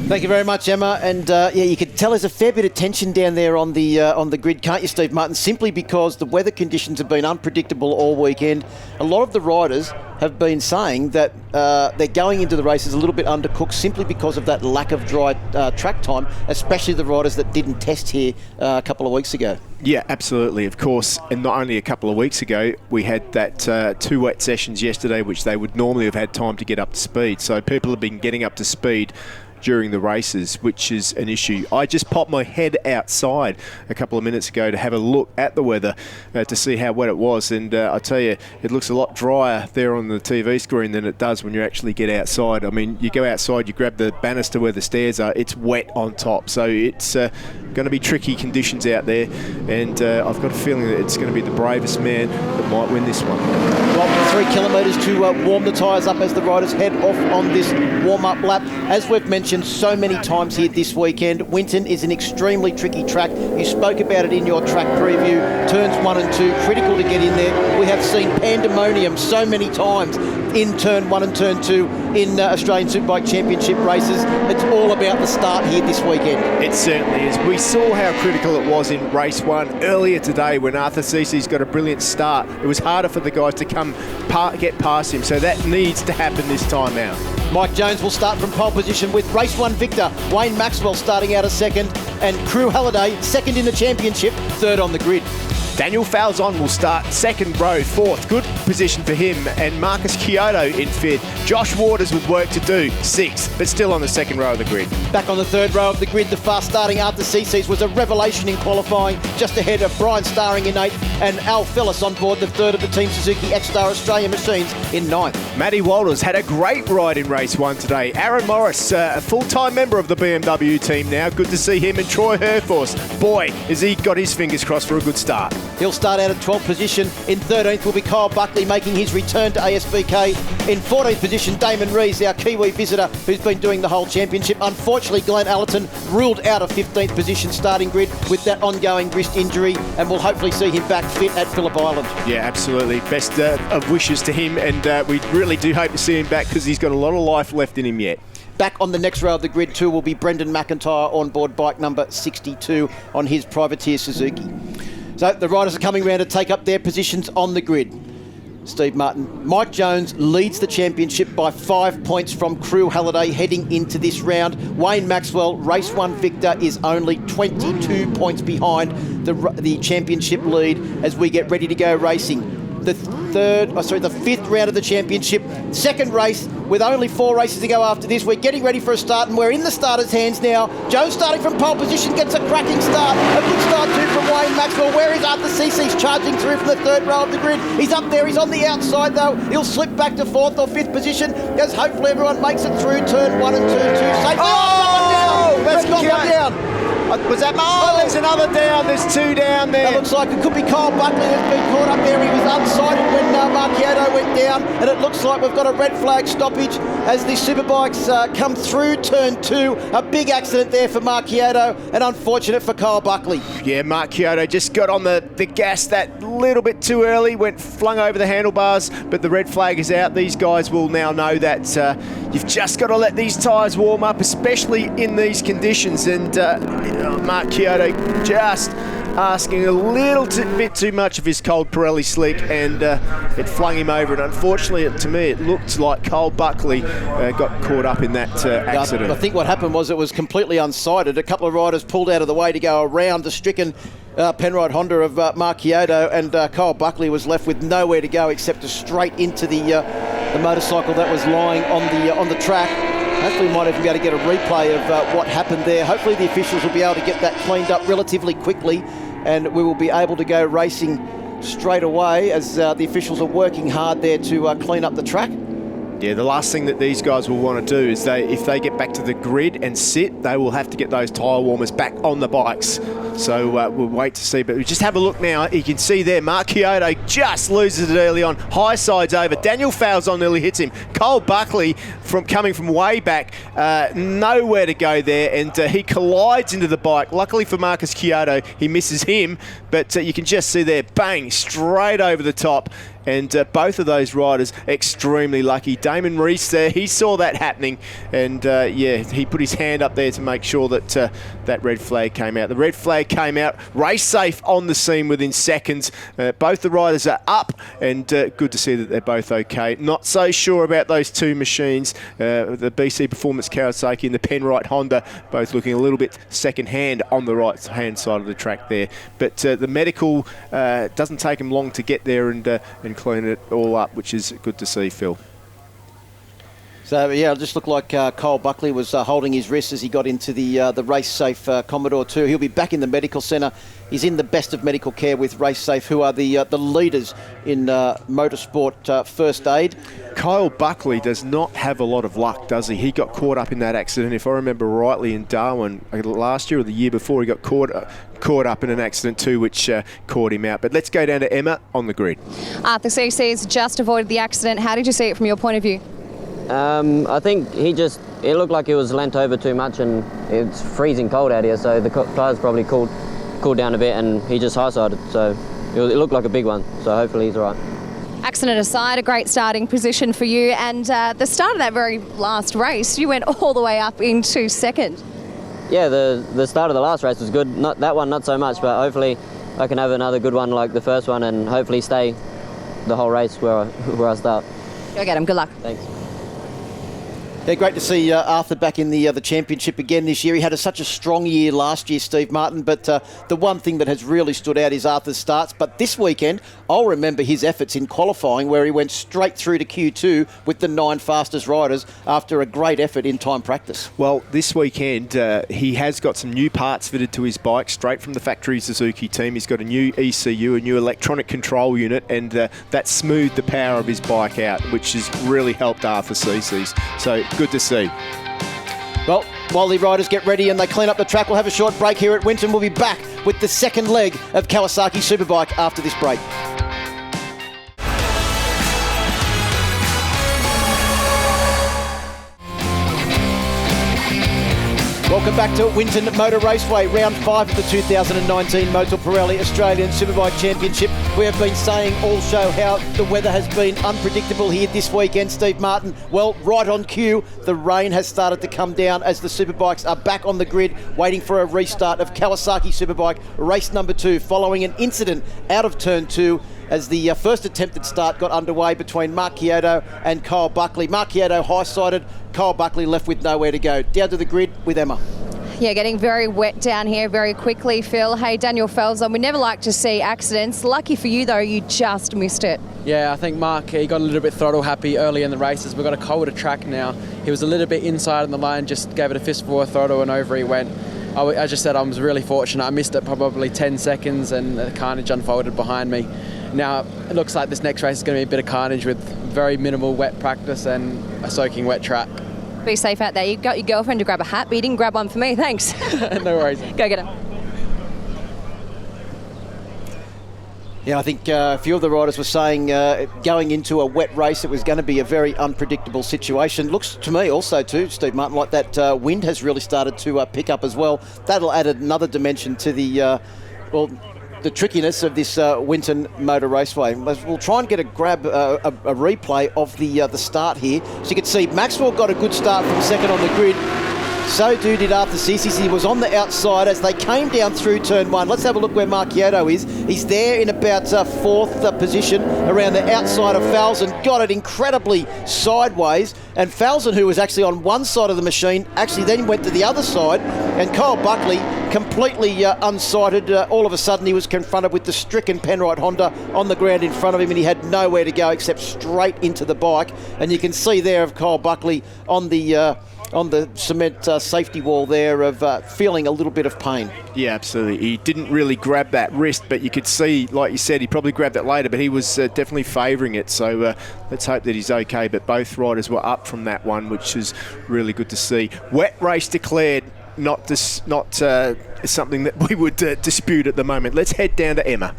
Speaker 2: Thank you very much, Emma. And yeah, you could tell there's a fair bit of tension down there on the grid, can't you, Steve Martin? Simply because the weather conditions have been unpredictable all weekend. A lot of the riders have been saying that they're going into the races a little bit undercooked simply because of that lack of dry track time, especially the riders that didn't test here a couple of weeks ago.
Speaker 3: Yeah, absolutely, of course. And not only a couple of weeks ago, we had that 2 wet sessions yesterday, which they would normally have had time to get up to speed. So people have been getting up to speed during the races, which is an issue. I just popped my head outside a couple of minutes ago to have a look at the weather to see how wet it was, and I tell you, it looks a lot drier there on the TV screen than it does when you actually get outside. I mean, you go outside, you grab the banister where the stairs are, it's wet on top, so it's going to be tricky conditions out there, and I've got a feeling that it's going to be the bravest man that might win this one.
Speaker 2: Well, 3 kilometres to warm the tyres up as the riders head off on this warm-up lap. As we've mentioned so many times here this weekend, Winton is an extremely tricky track. You spoke about it in your track preview. Turns 1 and 2, critical to get in there. We have seen pandemonium so many times in turn 1 and turn 2 in Australian Superbike Championship races. It's all about the start here this weekend.
Speaker 3: It certainly is. We saw how critical it was in race 1 earlier today when Arthur Cece's got a brilliant start. It was harder for the guys to get past him, so that needs to happen this time out.
Speaker 2: Mike Jones will start from pole position with race 1 victor Wayne Maxwell starting out a second, and Crew Halliday second in the championship, third on the grid.
Speaker 3: Daniel Falzon will start second row, fourth. Good position for him. And Marcus Kyoto in fifth. Josh Waters with work to do, sixth, but still on the second row of the grid.
Speaker 2: Back on the third row of the grid, the fast starting Arthur Cece's was a revelation in qualifying, just ahead of Brian Starring in 8th and Al Phillis on board the third of the Team Suzuki X-Star Australia machines in 9th.
Speaker 3: Matty Walters had a great ride in race 1 today. Aaron Morris, a full-time member of the BMW team now. Good to see him. And Troy Herforth, boy, has he got his fingers crossed for a good start.
Speaker 2: He'll start out at 12th position. In 13th will be Kyle Buckley making his return to ASBK. In 14th position, Damon Rees, our Kiwi visitor, who's been doing the whole championship. Unfortunately, Glenn Allerton ruled out of 15th position starting grid with that ongoing wrist injury, and we'll hopefully see him back fit at Phillip Island.
Speaker 3: Yeah, absolutely. Best of wishes to him, and we really do hope to see him back because he's got a lot of life left in him yet.
Speaker 2: Back on the next row of the grid too will be Brendan McIntyre on board bike number 62 on his privateer Suzuki. So the riders are coming around to take up their positions on the grid. Steve Martin. Mike Jones leads the championship by 5 points from Crew Halliday heading into this round. Wayne Maxwell, race 1 victor, is only 22 points behind the championship lead as we get ready to go racing. The fifth round of the championship, second race with only 4 races to go after this. We're getting ready for a start and we're in the starter's hands now. Jones starting from pole position, gets a cracking start. A good start too from Wayne Maxwell. Where is Arthur Cece's charging through from the third row of the grid? He's up there, he's on the outside though. He'll slip back to 4th or 5th position as hopefully everyone makes it through turn 1 and turn 2. Safe.
Speaker 3: Oh!
Speaker 2: That's got one down.
Speaker 3: Was that? Oh, there's another down. There's 2 down there.
Speaker 2: It looks like it could be Kyle Buckley that's been caught up there. He was unsighted when Marchiato went down, and it looks like we've got a red flag stoppage as the Superbikes come through turn 2. A big accident there for Marchiato, and unfortunate for Kyle Buckley.
Speaker 3: Yeah, Marchiato just got on the gas that little bit too early, went flung over the handlebars, but the red flag is out. These guys will now know that you've just got to let these tyres warm up, especially in these conditions, and Marchiato just asking a little bit too much of his cold Pirelli slick, and it flung him over. And unfortunately, to me, it looked like Kyle Buckley got caught up in that accident.
Speaker 2: I think what happened was it was completely unsighted. A couple of riders pulled out of the way to go around the stricken Penrite Honda of Marchiato, and Kyle Buckley was left with nowhere to go except to straight into the motorcycle that was lying on the track. Hopefully we might even be able to get a replay of what happened there. Hopefully the officials will be able to get that cleaned up relatively quickly, and we will be able to go racing straight away as the officials are working hard there to clean up the track.
Speaker 3: Yeah, the last thing that these guys will want to do is if they get back to the grid and sit, they will have to get those tyre warmers back on the bikes. So we'll wait to see. But we just have a look now. You can see there, Mark Kyoto just loses it early on. High sides over. Daniel Falzon nearly hits him. Cole Buckley, coming from way back, nowhere to go there, and he collides into the bike. Luckily for Marcus Kyoto, he misses him, but you can just see there, bang, straight over the top. And both of those riders extremely lucky. Damon Reese there, he saw that happening, and he put his hand up there to make sure that that red flag came out. The red flag came out. Race safe on the scene within seconds. Both the riders are up, and good to see that they're both okay. Not so sure about those two machines, the BC Performance Kawasaki and the Penrite Honda, both looking a little bit second-hand on the right-hand side of the track there. But the medical doesn't take them long to get there and clean it all up, which is good to see, Phil.
Speaker 2: So, yeah, it just looked like Cole Buckley was holding his wrist as he got into the race-safe Commodore 2. He'll be back in the medical centre. He's in the best of medical care with Race Safe, who are the leaders in motorsport first aid.
Speaker 3: Kyle Buckley does not have a lot of luck, does he? He got caught up in that accident, if I remember rightly, in Darwin last year or the year before. He got caught up in an accident too, which caught him out. But let's go down to Emma on the grid.
Speaker 1: Arthur CC's just avoided the accident. How did you see it from your point of view?
Speaker 16: I think it looked like he was leant over too much, and it's freezing cold out here, so the tyres probably cooled down a bit, and he just high-sided, so it looked like a big one, so hopefully he's all right.
Speaker 1: Accident aside, a great starting position for you, and the start of that very last race, you went all the way up into second.
Speaker 16: Yeah, the start of the last race was good. Not that one, not so much, but hopefully I can have another good one like the first one, and hopefully stay the whole race where I start.
Speaker 1: Go get him. Good luck.
Speaker 16: Thanks.
Speaker 2: Yeah, great to see Arthur back in the championship again this year. He had such a strong year last year, Steve Martin, but the one thing that has really stood out is Arthur's starts. But this weekend, I'll remember his efforts in qualifying, where he went straight through to Q2 with the 9 fastest riders after a great effort in time practice.
Speaker 3: Well, this weekend, he has got some new parts fitted to his bike straight from the factory Suzuki team. He's got a new ECU, a new electronic control unit, and that smoothed the power of his bike out, which has really helped Arthur CC's. So good to see.
Speaker 2: Well, while the riders get ready and they clean up the track, we'll have a short break here at Winton. We'll be back with the second leg of Kawasaki Superbike after this break. Welcome back to Winton Motor Raceway, round 5 of the 2019 Motul Pirelli Australian Superbike Championship. We have been saying all show how the weather has been unpredictable here this weekend, Steve Martin. Well, right on cue, the rain has started to come down as the Superbikes are back on the grid, waiting for a restart of Kawasaki Superbike race number 2, following an incident out of turn 2 as the first attempted start got underway between Mark Kyoto and Kyle Buckley. Mark Kyoto high-sided, Kyle Buckley left with nowhere to go. Down to the grid with Emma.
Speaker 1: Yeah, getting very wet down here very quickly, Phil. Hey, Daniel Falzon, we never like to see accidents. Lucky for you, though, you just missed it.
Speaker 17: Yeah, I think Mark, he got a little bit throttle happy early in the races. We've got a colder track now. He was a little bit inside on the line, just gave it a fistful of throttle and over he went. I just said I was really fortunate. I missed it probably 10 seconds and the carnage unfolded behind me. Now, it looks like this next race is going to be a bit of carnage with very minimal wet practice and a soaking wet track.
Speaker 1: Be safe out there. You got your girlfriend to grab a hat, but you didn't grab one for me. Thanks.
Speaker 17: No worries.
Speaker 1: Go get him.
Speaker 2: Yeah, I think a few of the riders were saying going into a wet race, it was going to be a very unpredictable situation. Looks to me also too, Steve Martin, like that wind has really started to pick up as well. That'll add another dimension to the the trickiness of this Winton Motor Raceway. We'll try and get a replay of the start here. So you can see Maxwell got a good start from second on the grid. So too did Arthur Ceci. He was on the outside as they came down through turn 1. Let's have a look where Mark Kyoto is. He's there in about 4th position around the outside of Falzon. Got it incredibly sideways. And Falzon, who was actually on one side of the machine, actually then went to the other side. And Kyle Buckley, completely unsighted, all of a sudden he was confronted with the stricken Penrite Honda on the ground in front of him, and he had nowhere to go except straight into the bike. And you can see there of Kyle Buckley on the on the cement safety wall there of feeling a little bit of pain.
Speaker 3: Yeah, absolutely. He didn't really grab that wrist, but you could see, like you said, he probably grabbed it later, but he was definitely favouring it. So let's hope that he's okay. But both riders were up from that one, which is really good to see. Wet race declared. Not something that we would dispute at the moment. Let's head down to Emma.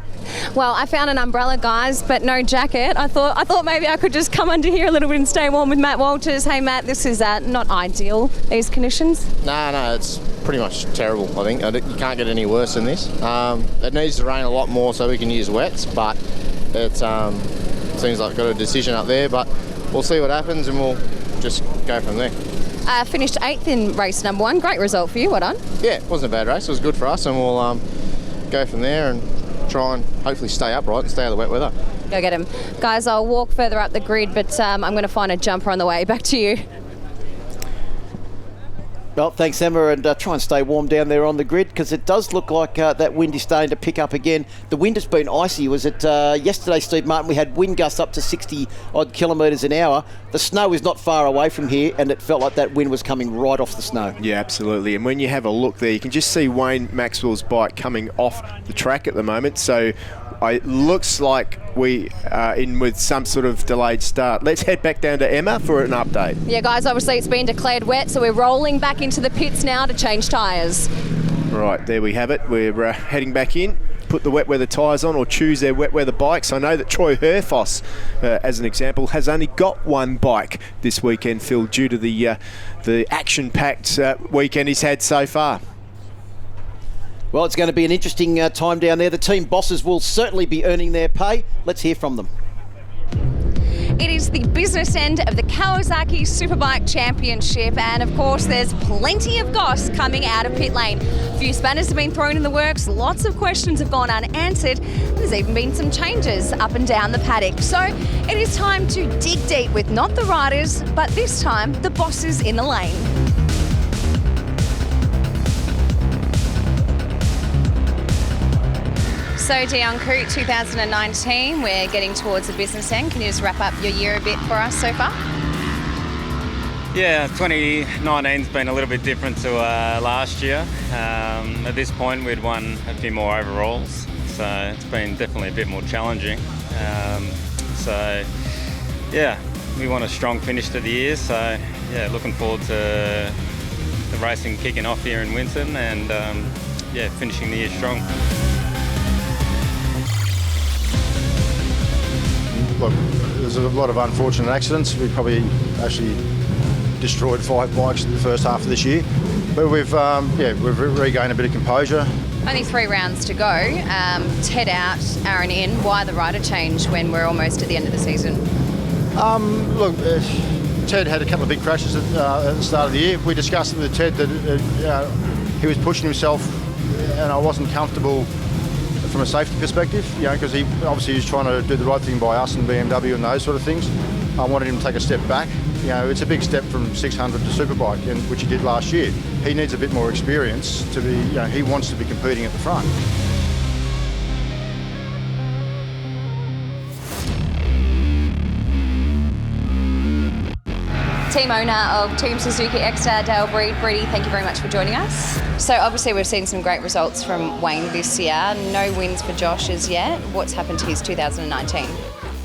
Speaker 1: Well, I found an umbrella, guys, but no jacket. I thought maybe I could just come under here a little bit and stay warm with Matt Walters. Hey, Matt, this is not ideal, these conditions.
Speaker 18: No, it's pretty much terrible, I think. You can't get any worse than this. It needs to rain a lot more so we can use wets, but it seems like we've got a decision up there, but we'll see what happens and we'll just go from there.
Speaker 1: Finished 8th in race number 1. Great result for you. Well done.
Speaker 18: Yeah, it wasn't a bad race. It was good for us, and we'll go from there and try and hopefully stay upright and stay out of the wet weather.
Speaker 1: Go get him. Guys, I'll walk further up the grid, but I'm going to find a jumper on the way. Back to you.
Speaker 2: Well, thanks, Emma, and try and stay warm down there on the grid because it does look like that wind is starting to pick up again. The wind has been icy. Was it yesterday, Steve Martin? We had wind gusts up to 60-odd kilometres an hour. The snow is not far away from here, and it felt like that wind was coming right off the snow.
Speaker 3: Yeah, absolutely. And when you have a look there, you can just see Wayne Maxwell's bike coming off the track at the moment. So it looks like we are in with some sort of delayed start. Let's head back down to Emma for an update.
Speaker 1: Yeah, guys, obviously it's been declared wet, so we're rolling back into the pits now to change tyres.
Speaker 3: Right, there we have it. We're heading back in. Put the wet weather tyres on or choose their wet weather bikes. I know that Troy Herfoss, as an example, has only got one bike this weekend, Phil, due to the action-packed weekend he's had so far.
Speaker 2: Well, it's going to be an interesting time down there. The team bosses will certainly be earning their pay. Let's hear from them.
Speaker 1: It is the business end of the Kawasaki Superbike Championship, and of course there's plenty of goss coming out of pit lane. A few spanners have been thrown in the works, lots of questions have gone unanswered, there's even been some changes up and down the paddock. So it is time to dig deep with not the riders, but this time the bosses in the lane. So Dion Coote, 2019, we're getting towards the business end. Can you just wrap up your year a bit for us so far?
Speaker 15: Yeah, 2019's been a little bit different to last year. At this point we'd won a few more overalls, so it's been definitely a bit more challenging. So yeah, we want a strong finish to the year, so yeah, looking forward to the racing kicking off here in Winton and yeah, finishing the year strong.
Speaker 19: Look, there's a lot of unfortunate accidents. We probably actually destroyed 5 bikes in the first half of this year, but we've regained a bit of composure.
Speaker 1: Only 3 rounds to go. Ted out, Aaron in. Why the rider change when we're almost at the end of the season?
Speaker 19: Look, Ted had a couple of big crashes at the start of the year. We discussed with Ted that he was pushing himself, and I wasn't comfortable from a safety perspective, because he obviously was trying to do the right thing by us and BMW and those sort of things. I wanted him to take a step back. It's a big step from 600 to Superbike, which he did last year. He needs a bit more experience to be, he wants to be competing at the front.
Speaker 1: Team owner of Team Suzuki Exeter, Dale Breedy, thank you very much for joining us. So obviously we've seen some great results from Wayne this year. No wins for Josh as yet. What's happened to his 2019?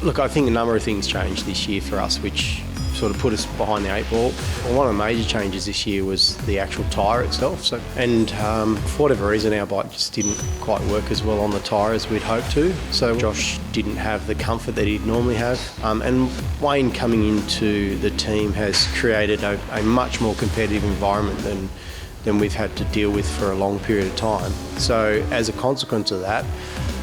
Speaker 20: Look, I think a number of things changed this year for us, which sort of put us behind the 8 ball. One of the major changes this year was the actual tyre itself. For whatever reason, our bike just didn't quite work as well on the tyre as we'd hoped to. So Josh didn't have the comfort that he'd normally have. And Wayne coming into the team has created a much more competitive environment than we've had to deal with for a long period of time. So as a consequence of that,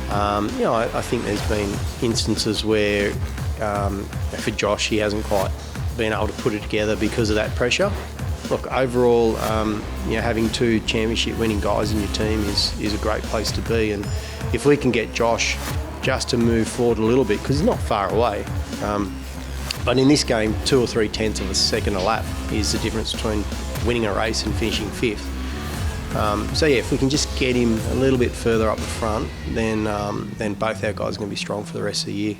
Speaker 20: I think there's been instances where for Josh, he hasn't quite been able to put it together because of that pressure. Look, overall, having 2 championship winning guys in your team is a great place to be, and if we can get Josh just to move forward a little bit, because he's not far away, but in this game 2 or 3 tenths of a second a lap is the difference between winning a race and finishing 5th. So yeah, if we can just get him a little bit further up the front, then both our guys are going to be strong for the rest of the year.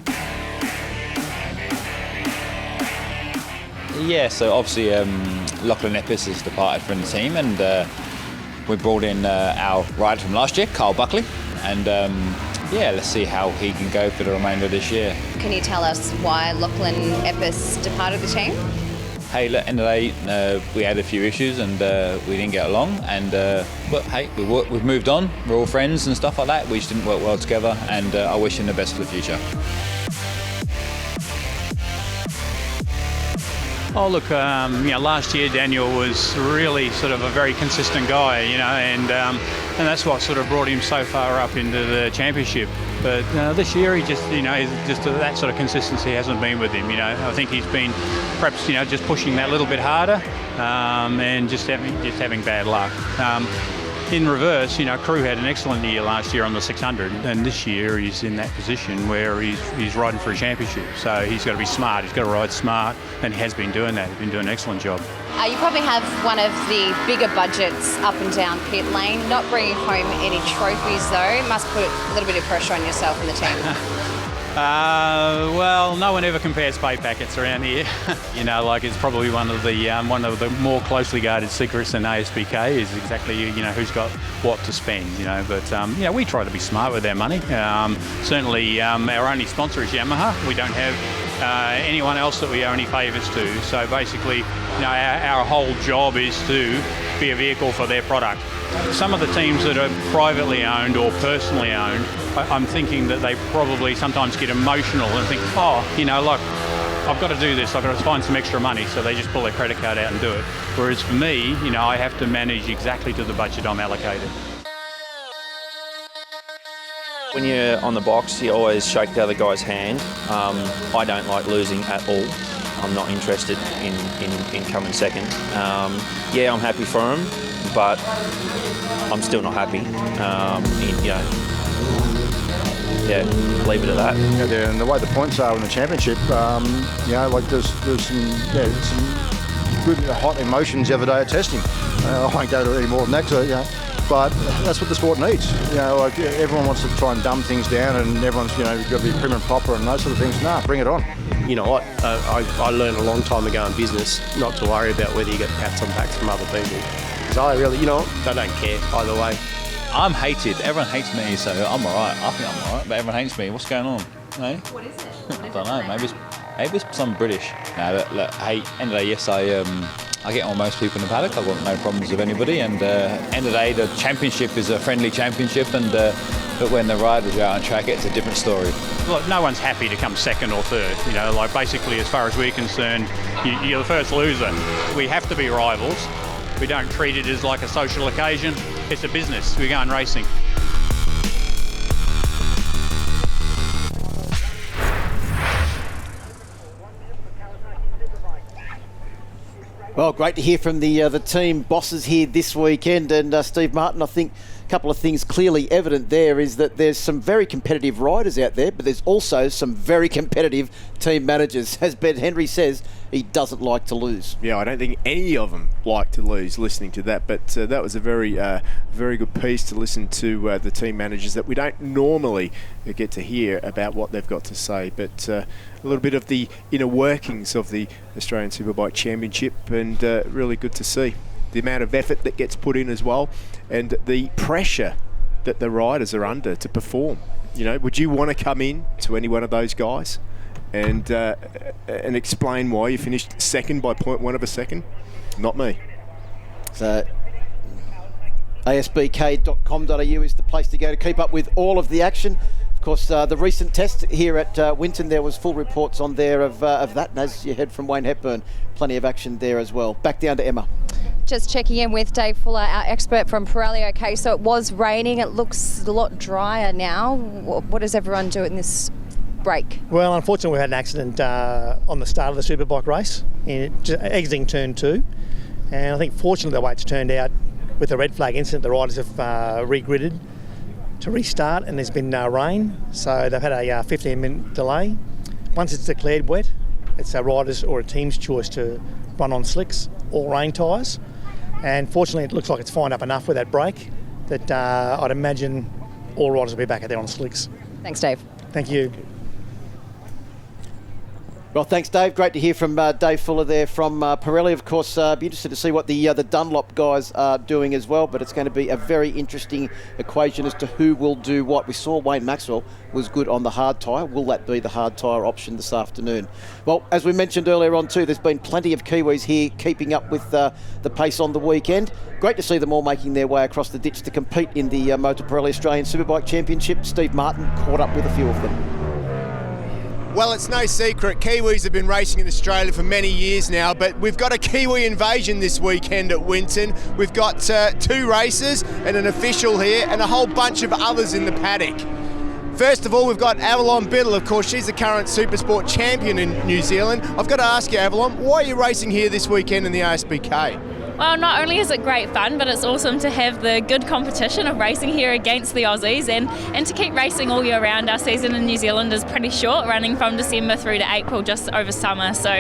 Speaker 13: Yeah, so obviously Lachlan Epis has departed from the team, and we brought in our rider from last year, Kyle Buckley, and let's see how he can go for the remainder of this year.
Speaker 1: Can you tell us why Lachlan Epis departed the team?
Speaker 13: Hey, at the end of the day, we had a few issues and we didn't get along, and but hey, we've moved on. We're all friends and stuff like that. We just didn't work well together, and I wish him the best for the future.
Speaker 21: Oh look, last year Daniel was really sort of a very consistent guy, and that's what sort of brought him so far up into the championship. But this year he just, just that sort of consistency hasn't been with him. I think he's been perhaps, just pushing that little bit harder, and just having bad luck. In reverse, Crew had an excellent year last year on the 600, and this year he's in that position where he's riding for a championship. So he's got to be smart, he's got to ride smart, and he has been doing that. He's been doing an excellent job.
Speaker 1: You probably have one of the bigger budgets up and down pit lane. Not bringing home any trophies though, must put a little bit of pressure on yourself and the team.
Speaker 21: Well, no one ever compares pay packets around here. It's probably one of the more closely guarded secrets in ASBK is exactly who's got what to spend. But we try to be smart with our money. Certainly, our only sponsor is Yamaha. We don't have anyone else that we owe any favours to. So basically, our whole job is to be a vehicle for their product. Some of the teams that are privately owned or personally owned, I'm thinking that they probably sometimes get emotional and think, I've got to do this, I've got to find some extra money, so they just pull their credit card out and do it. Whereas for me, I have to manage exactly to the budget I'm allocated.
Speaker 22: When you're on the box, you always shake the other guy's hand. I don't like losing at all. I'm not interested in coming second. I'm happy for him, but I'm still not happy. Leave it at that.
Speaker 19: And the way the points are in the championship, there's some good hot emotions the other day at testing. I won't go to any more than that, but that's what the sport needs. Everyone wants to try and dumb things down, and everyone's got to be prim and proper and those sort of things. Nah, bring it on.
Speaker 20: You know what? I learned a long time ago in business not to worry about whether you get pats on backs from other people. Because I really, they don't care either way.
Speaker 13: I'm hated. Everyone hates me, so I'm all right. I think I'm all right, but everyone hates me. What's going on? Hey? What is it? I don't know. Maybe it's some British. No, look, hey, end of the day, yes, I get on most people in the paddock. I've got no problems with anybody. And end of the day, the championship is a friendly championship, and but when the riders are out on track, it's a different story.
Speaker 21: Look, no one's happy to come second or third. Basically, as far as we're concerned, you're the first loser. We have to be rivals. We don't treat it as like a social occasion. It's a business. We're going racing.
Speaker 2: Well, great to hear from the team bosses here this weekend. And Steve Martin, I think a couple of things clearly evident there is that there's some very competitive riders out there, but there's also some very competitive team managers. As Ben Henry says, he doesn't like to lose.
Speaker 3: Yeah, I don't think any of them like to lose listening to that, but that was a very good piece to listen to the team managers that we don't normally get to hear about what they've got to say, but a little bit of the inner workings of the Australian Superbike Championship, and really good to see the amount of effort that gets put in as well, and the pressure that the riders are under to perform. Would you want to come in to any one of those guys and explain why you finished second by 0.1 of a second? Not me.
Speaker 2: So ASBK.com.au is the place to go to keep up with all of the action. Of course, the recent test here at Winton, there was full reports on there of that. And as you heard from Wayne Hepburn, plenty of action there as well. Back down to Emma.
Speaker 1: Just checking in with Dave Fuller, our expert from Pirelli. Okay, so it was raining. It looks a lot drier now. What does everyone do in this break?
Speaker 23: Well, unfortunately, we had an accident on the start of the Superbike race, exiting turn 2. And I think, fortunately, the way it's turned out, with the red flag incident, the riders have re-gridded to restart, and there's been rain, so they've had a 15-minute delay. Once it's declared wet, it's a rider's or a team's choice to run on slicks or rain tyres. And fortunately, it looks like it's fined up enough with that break that I'd imagine all riders will be back out there on slicks.
Speaker 1: Thanks, Dave.
Speaker 23: Thank you.
Speaker 2: Well, thanks, Dave. Great to hear from Dave Fuller there from Pirelli. Of course, be interested to see what the Dunlop guys are doing as well, but it's going to be a very interesting equation as to who will do what. We saw Wayne Maxwell was good on the hard tyre. Will that be the hard tyre option this afternoon? Well, as we mentioned earlier on too, there's been plenty of Kiwis here keeping up with the pace on the weekend. Great to see them all making their way across the ditch to compete in the Motul Pirelli Australian Superbike Championship. Steve Martin caught up with a few of them.
Speaker 3: Well, it's no secret, Kiwis have been racing in Australia for many years now, but we've got a Kiwi invasion this weekend at Winton. We've got 2 racers and an official here and a whole bunch of others in the paddock. First of all, we've got Avalon Biddle. Of course, she's the current Supersport champion in New Zealand. I've got to ask you, Avalon, why are you racing here this weekend in the ASBK?
Speaker 4: Well, not only is it great fun, but it's awesome to have the good competition of racing here against the Aussies and to keep racing all year round. Our season in New Zealand is pretty short, running from December through to April, just over summer. So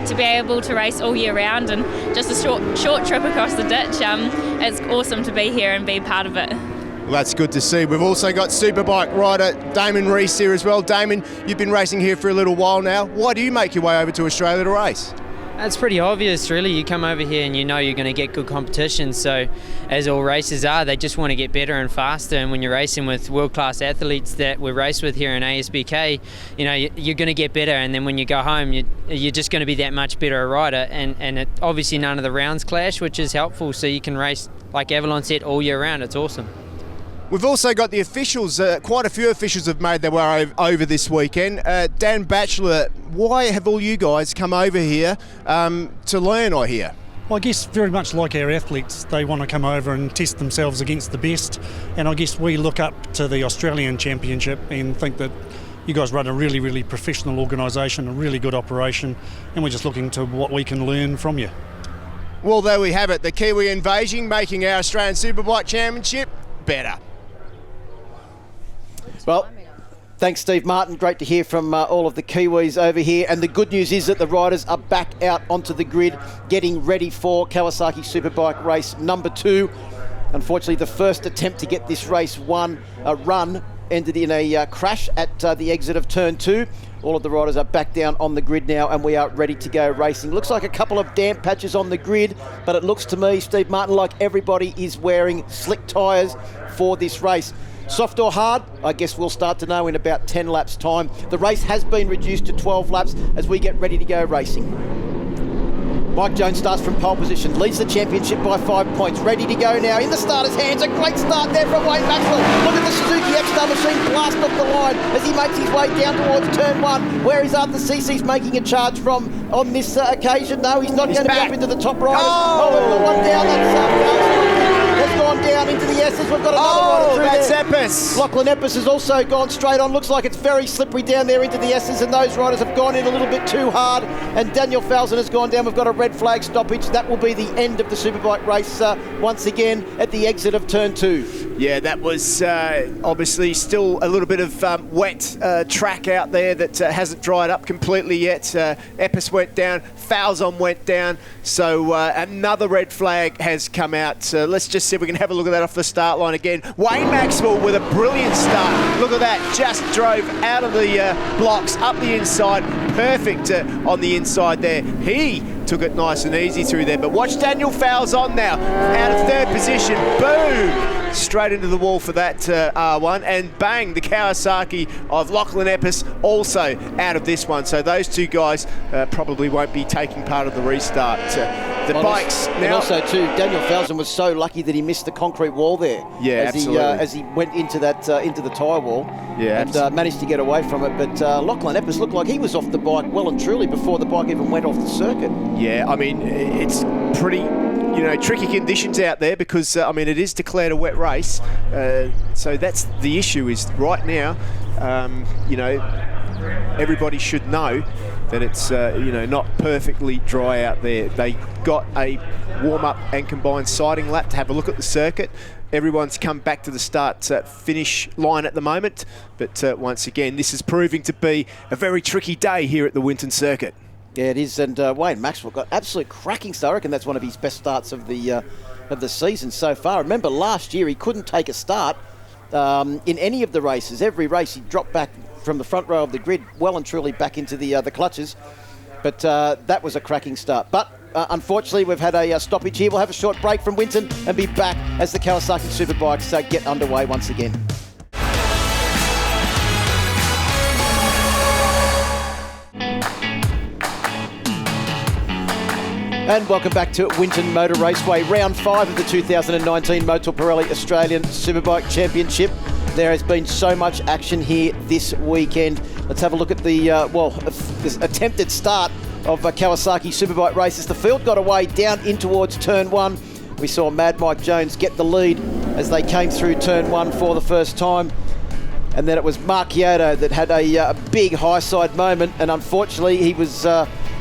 Speaker 4: to be able to race all year round and just a short trip across the ditch, it's awesome to be here and be part of it.
Speaker 3: Well, that's good to see. We've also got Superbike rider Damon Reese here as well. Damon, you've been racing here for a little while now. Why do you make your way over to Australia to race?
Speaker 5: It's pretty obvious, really. You come over here and you know you're going to get good competition. So, as all racers are, they just want to get better and faster. And when you're racing with world-class athletes that we race with here in ASBK, you know you're going to get better. And then when you go home, you're just going to be that much better a rider. And obviously none of the rounds clash, which is helpful. So you can race, like Avalon said, all year round. It's awesome.
Speaker 3: We've also got the officials. Quite a few officials have made their way over this weekend. Dan Batchelor, why have all you guys come over here to learn, I hear?
Speaker 6: Well, I guess very much like our athletes, they want to come over and test themselves against the best. And I guess we look up to the Australian Championship and think that you guys run a really, really professional organisation, a really good operation, and we're just looking to what we can learn from you.
Speaker 3: Well, there we have it. The Kiwi invasion making our Australian Superbike Championship better.
Speaker 2: Well, thanks, Steve Martin. Great to hear from all of the Kiwis over here. And the good news is that the riders are back out onto the grid, getting ready for Kawasaki Superbike race number 2. Unfortunately, the first attempt to get this race run ended in a crash at the exit of turn 2. All of the riders are back down on the grid now and we are ready to go racing. Looks like a couple of damp patches on the grid, but it looks to me, Steve Martin, like everybody is wearing slick tyres for this race. Soft or hard? I guess we'll start to know in about 10 laps time. The race has been reduced to 12 laps as we get ready to go racing. Mike Jones starts from pole position, leads the championship by 5 points. Ready to go now in the starter's hands. A great start there from Wayne Maxwell. Look at the Suzuki X-Star machine blast off the line as he makes his way down towards turn 1. Where is Arthur Cece's making a charge from on this occasion? No, he's not going to be up into the top riders. Oh, we've got one down. That's has gone down into the S's. We've got another rider through there.
Speaker 3: Epis.
Speaker 2: Lachlan Epis has also gone straight on. Looks like it's very slippery down there into the S's, and those riders have gone in a little bit too hard. And Daniel Falzon has gone down. We've got a red flag stoppage. That will be the end of the Superbike race once again at the exit of turn 2.
Speaker 3: Yeah, that was obviously still a little bit of wet track out there that hasn't dried up completely yet. Epis went down, Falzon went down, so another red flag has come out. Let's just see if we can have a look at that off the start line again. Wayne Maxwell with a brilliant start. Look at that, just drove out of the blocks, up the inside, perfect on the inside there. He took it nice and easy through there, but watch Daniel Falzon now, out of third position, boom! Straight into the wall for that R1, and bang, the Kawasaki of Lachlan Epis also out of this one. So those two guys probably won't be taking part of the restart. The bikes now.
Speaker 2: And also too, Daniel Falzon was so lucky that he missed the concrete wall there.
Speaker 3: Yeah,
Speaker 2: as he went into that into the tyre wall.
Speaker 3: Yeah,
Speaker 2: and managed to get away from it. But Lachlan Epis looked like he was off the bike well and truly before the bike even went off the circuit.
Speaker 3: Yeah, I mean it's pretty, tricky conditions out there because, it is declared a wet race. So that's the issue is right now, everybody should know that it's, not perfectly dry out there. They got a warm-up and combined sighting lap to have a look at the circuit. Everyone's come back to the start-finish line at the moment. But once again, this is proving to be a very tricky day here at the Winton circuit.
Speaker 2: Yeah, it is, and Wayne Maxwell got absolute cracking start. I reckon that's one of his best starts of the season so far. Remember, last year he couldn't take a start in any of the races. Every race he dropped back from the front row of the grid, well and truly back into the clutches. But that was a cracking start. But unfortunately, we've had a stoppage here. We'll have a short break from Winton and be back as the Kawasaki Superbikes get underway once again. And welcome back to Winton Motor Raceway, round 5 of the 2019 Motul Pirelli Australian Superbike Championship. There has been so much action here this weekend. Let's have a look at the, this attempted start of Kawasaki Superbike races. The field got away down in towards turn 1. We saw Mad Mike Jones get the lead as they came through turn 1 for the first time. And then it was Mark Kyoto that had a big high side moment, and unfortunately he was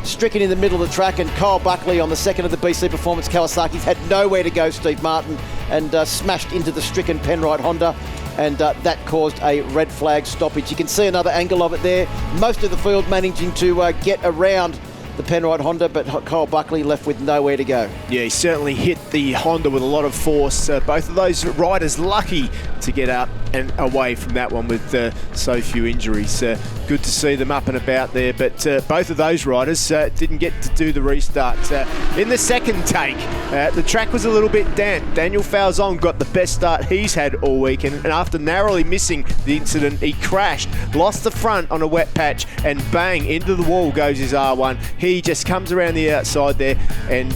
Speaker 2: stricken in the middle of the track, and Kyle Buckley on the second of the BC Performance Kawasaki's had nowhere to go, Steve Martin, and smashed into the stricken Penrite Honda, and that caused a red flag stoppage. You can see another angle of it there. Most of the field managing to get around the Penrite Honda, but Kyle Buckley left with nowhere to go.
Speaker 3: Yeah, he certainly hit the Honda with a lot of force. Both of those riders lucky to get up and away from that one with so few injuries. Good to see them up and about there, but both of those riders didn't get to do the restart. In the second take, the track was a little bit damp. Daniel Falzon got the best start he's had all week, and after narrowly missing the incident, he crashed, lost the front on a wet patch, and bang, into the wall goes his R1. He just comes around the outside there, and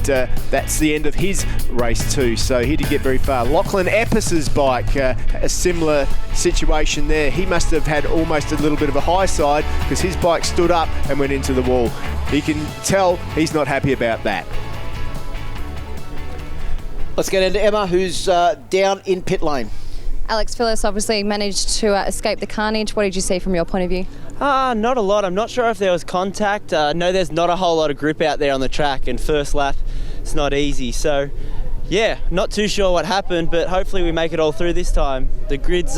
Speaker 3: that's the end of his race too, so he didn't get very far. Lachlan Eppis's bike, a similar situation there. He must have had almost a little bit of a high side because his bike stood up and went into the wall. You can tell he's not happy about that.
Speaker 2: Let's get into Emma, who's down in pit lane.
Speaker 1: Alex Phillips obviously managed to escape the carnage. What did you see from your point of view?
Speaker 7: Not a lot. I'm not sure if there was contact. No, there's not a whole lot of grip out there on the track, and first lap, it's not easy. So, yeah, not too sure what happened, but hopefully we make it all through this time. The grid's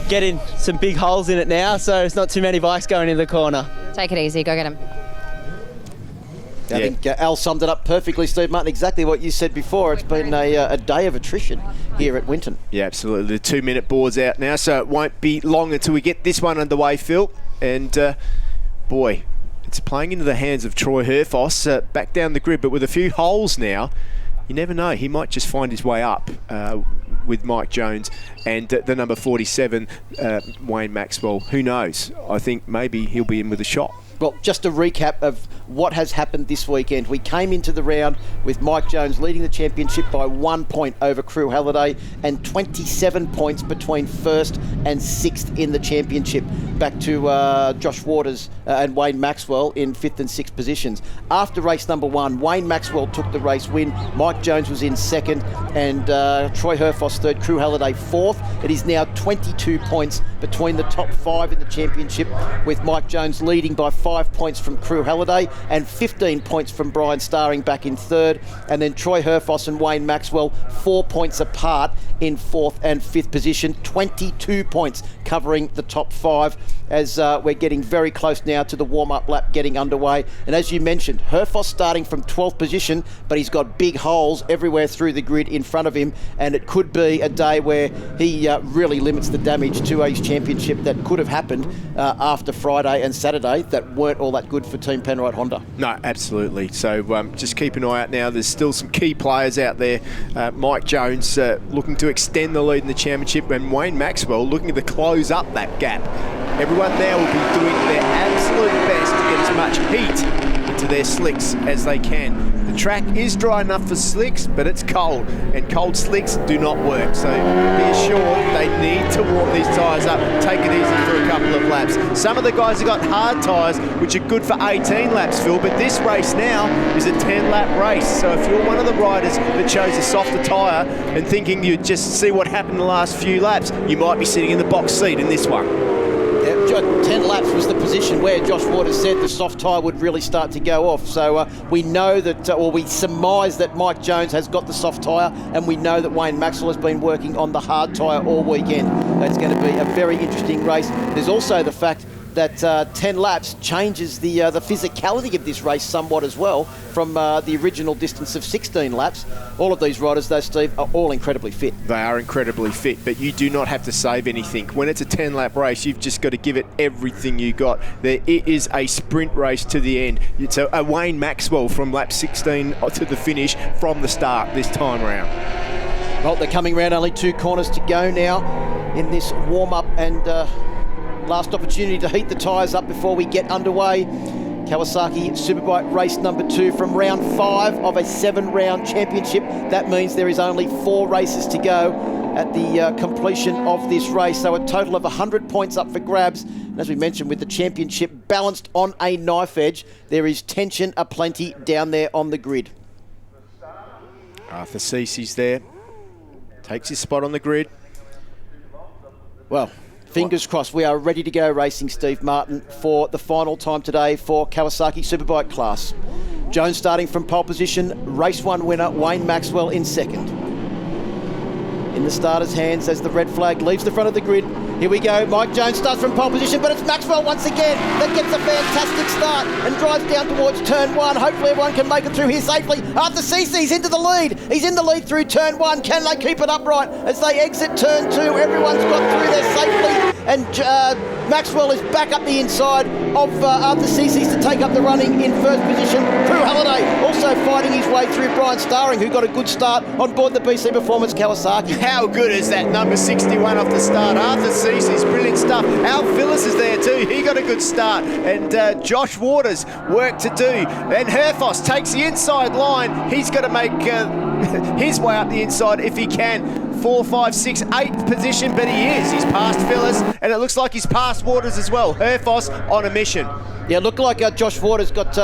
Speaker 7: getting some big holes in it now, so it's not too many bikes going in the corner.
Speaker 1: Take it easy. Go get him.
Speaker 2: I think Al summed it up perfectly, Steve Martin, exactly what you said before. It's been a day of attrition here at Winton.
Speaker 3: Yeah, absolutely. The 2-minute board's out now, so it won't be long until we get this one underway, Phil. And, boy, it's playing into the hands of Troy Herfoss, back down the grid, but with a few holes now. You never know, he might just find his way up with Mike Jones and the number 47, Wayne Maxwell. Who knows? I think maybe he'll be in with a shot.
Speaker 2: Well, just a recap of what has happened this weekend. We came into the round with Mike Jones leading the championship by 1 point over Crew Halliday and 27 points between first and sixth in the championship, back to Josh Waters and Wayne Maxwell in fifth and sixth positions. After race number 1, Wayne Maxwell took the race win. Mike Jones was in second and Troy Herfoss third, Crew Halliday fourth. It is now 22 points between the top 5 in the championship, with Mike Jones leading by 5 points from Crew Halliday and 15 points from Brian Starring back in third, and then Troy Herfoss and Wayne Maxwell 4 points apart in fourth and fifth position. 22 points covering the top 5 as we're getting very close now to the warm-up lap getting underway. And as you mentioned, Herfoss starting from 12th position, but he's got big holes everywhere through the grid in front of him, and it could be a day where he really limits the damage to his championship that could have happened after Friday and Saturday that weren't all that good for Team Penrite Honda.
Speaker 3: No, absolutely. So just keep an eye out now. There's still some key players out there. Mike Jones looking to extend the lead in the championship, and Wayne Maxwell looking to close up that gap. Everyone now will be doing their absolute best to get as much heat into their slicks as they can. The track is dry enough for slicks, but it's cold, and cold slicks do not work. So be assured they need to warm these tyres up, take it easy for a couple of laps. Some of the guys have got hard tyres, which are good for 18 laps, Phil, but this race now is a 10-lap race. So if you're one of the riders that chose a softer tyre and thinking you'd just see what happened in the last few laps, you might be sitting in the box seat in this one.
Speaker 2: 10 laps was the position where Josh Waters said the soft tyre would really start to go off. So we know that, or we surmise that Mike Jones has got the soft tyre, and we know that Wayne Maxwell has been working on the hard tyre all weekend. That's going to be a very interesting race. There's also the fact that 10 laps changes the physicality of this race somewhat as well from the original distance of 16 laps. All of these riders, though, Steve, are all incredibly fit.
Speaker 3: They are incredibly fit, but you do not have to save anything. When it's a 10-lap race, you've just got to give it everything you got. It is a sprint race to the end. It's a Wayne Maxwell from lap 16 to the finish from the start this time around.
Speaker 2: Well, they're coming round, only 2 corners to go now in this warm-up and last opportunity to heat the tyres up before we get underway. Kawasaki Superbike race number 2 from round 5 of a 7-round championship. That means there is only 4 races to go at the completion of this race. So a total of 100 points up for grabs. And as we mentioned, with the championship balanced on a knife edge, there is tension aplenty down there on the grid.
Speaker 3: Arthur Cece's there. Takes his spot on the grid.
Speaker 2: Well, fingers crossed, we are ready to go racing, Steve Martin, for the final time today for Kawasaki Superbike class. Jones starting from pole position, race 1 winner Wayne Maxwell in second. In the starter's hands as the red flag leaves the front of the grid. Here we go, Mike Jones starts from pole position, but it's Maxwell once again that gets a fantastic start and drives down towards turn 1. Hopefully everyone can make it through here safely. Arthur Cece's into the lead. He's in the lead through turn 1. Can they keep it upright as they exit turn 2? Everyone's got through there safely, and Maxwell is back up the inside of Arthur Cece's to take up the running in first position. Crew Halliday also fighting his way through Brian Starring, who got a good start on board the BC Performance Kawasaki.
Speaker 3: How good is that number 61 off the start? Arthur Cece's brilliant stuff. Al Phillips is there too. He got a good start. And Josh Waters work to do. And Herfoss takes the inside line. He's got to make his way up the inside if he can. 4, 5, 6, 8th position, but he is. He's past Phillips, and it looks like he's past Waters as well. Herfoss on a mission.
Speaker 2: Yeah, it looked like Josh Waters got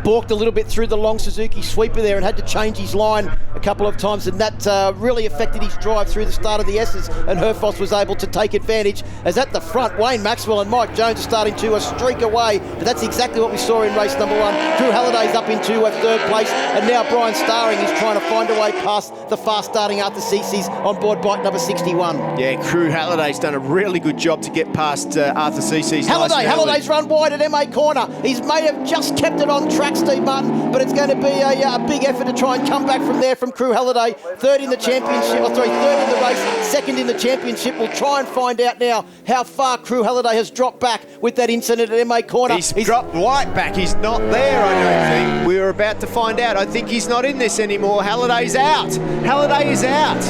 Speaker 2: balked a little bit through the long Suzuki sweeper there and had to change his line a couple of times, and that really affected his drive through the start of the S's, and Herfoss was able to take advantage as at the front, Wayne Maxwell and Mike Jones are starting to streak away, but that's exactly what we saw in race number 1. Crew Halliday's up into 3rd place, and now Brian Starring is trying to find a way past the fast-starting Arthur Cece's on board bike number 61.
Speaker 3: Yeah, Crew Halliday's done a really good job to get past Arthur Cece's.
Speaker 2: Halliday's run wide at MA corner. He may have just kept it on track, Steve Martin, but it's going to be a big effort to try and come back from there from Crew Halliday. 3rd in the championship, 3rd in the race, 2nd in the championship. We'll try and find out now how far Crew Halliday has dropped back with that incident at MA corner.
Speaker 3: He's dropped right back. He's not there, I don't think. We were about to find out. I think he's not in this anymore. Halliday's out. Halliday is out.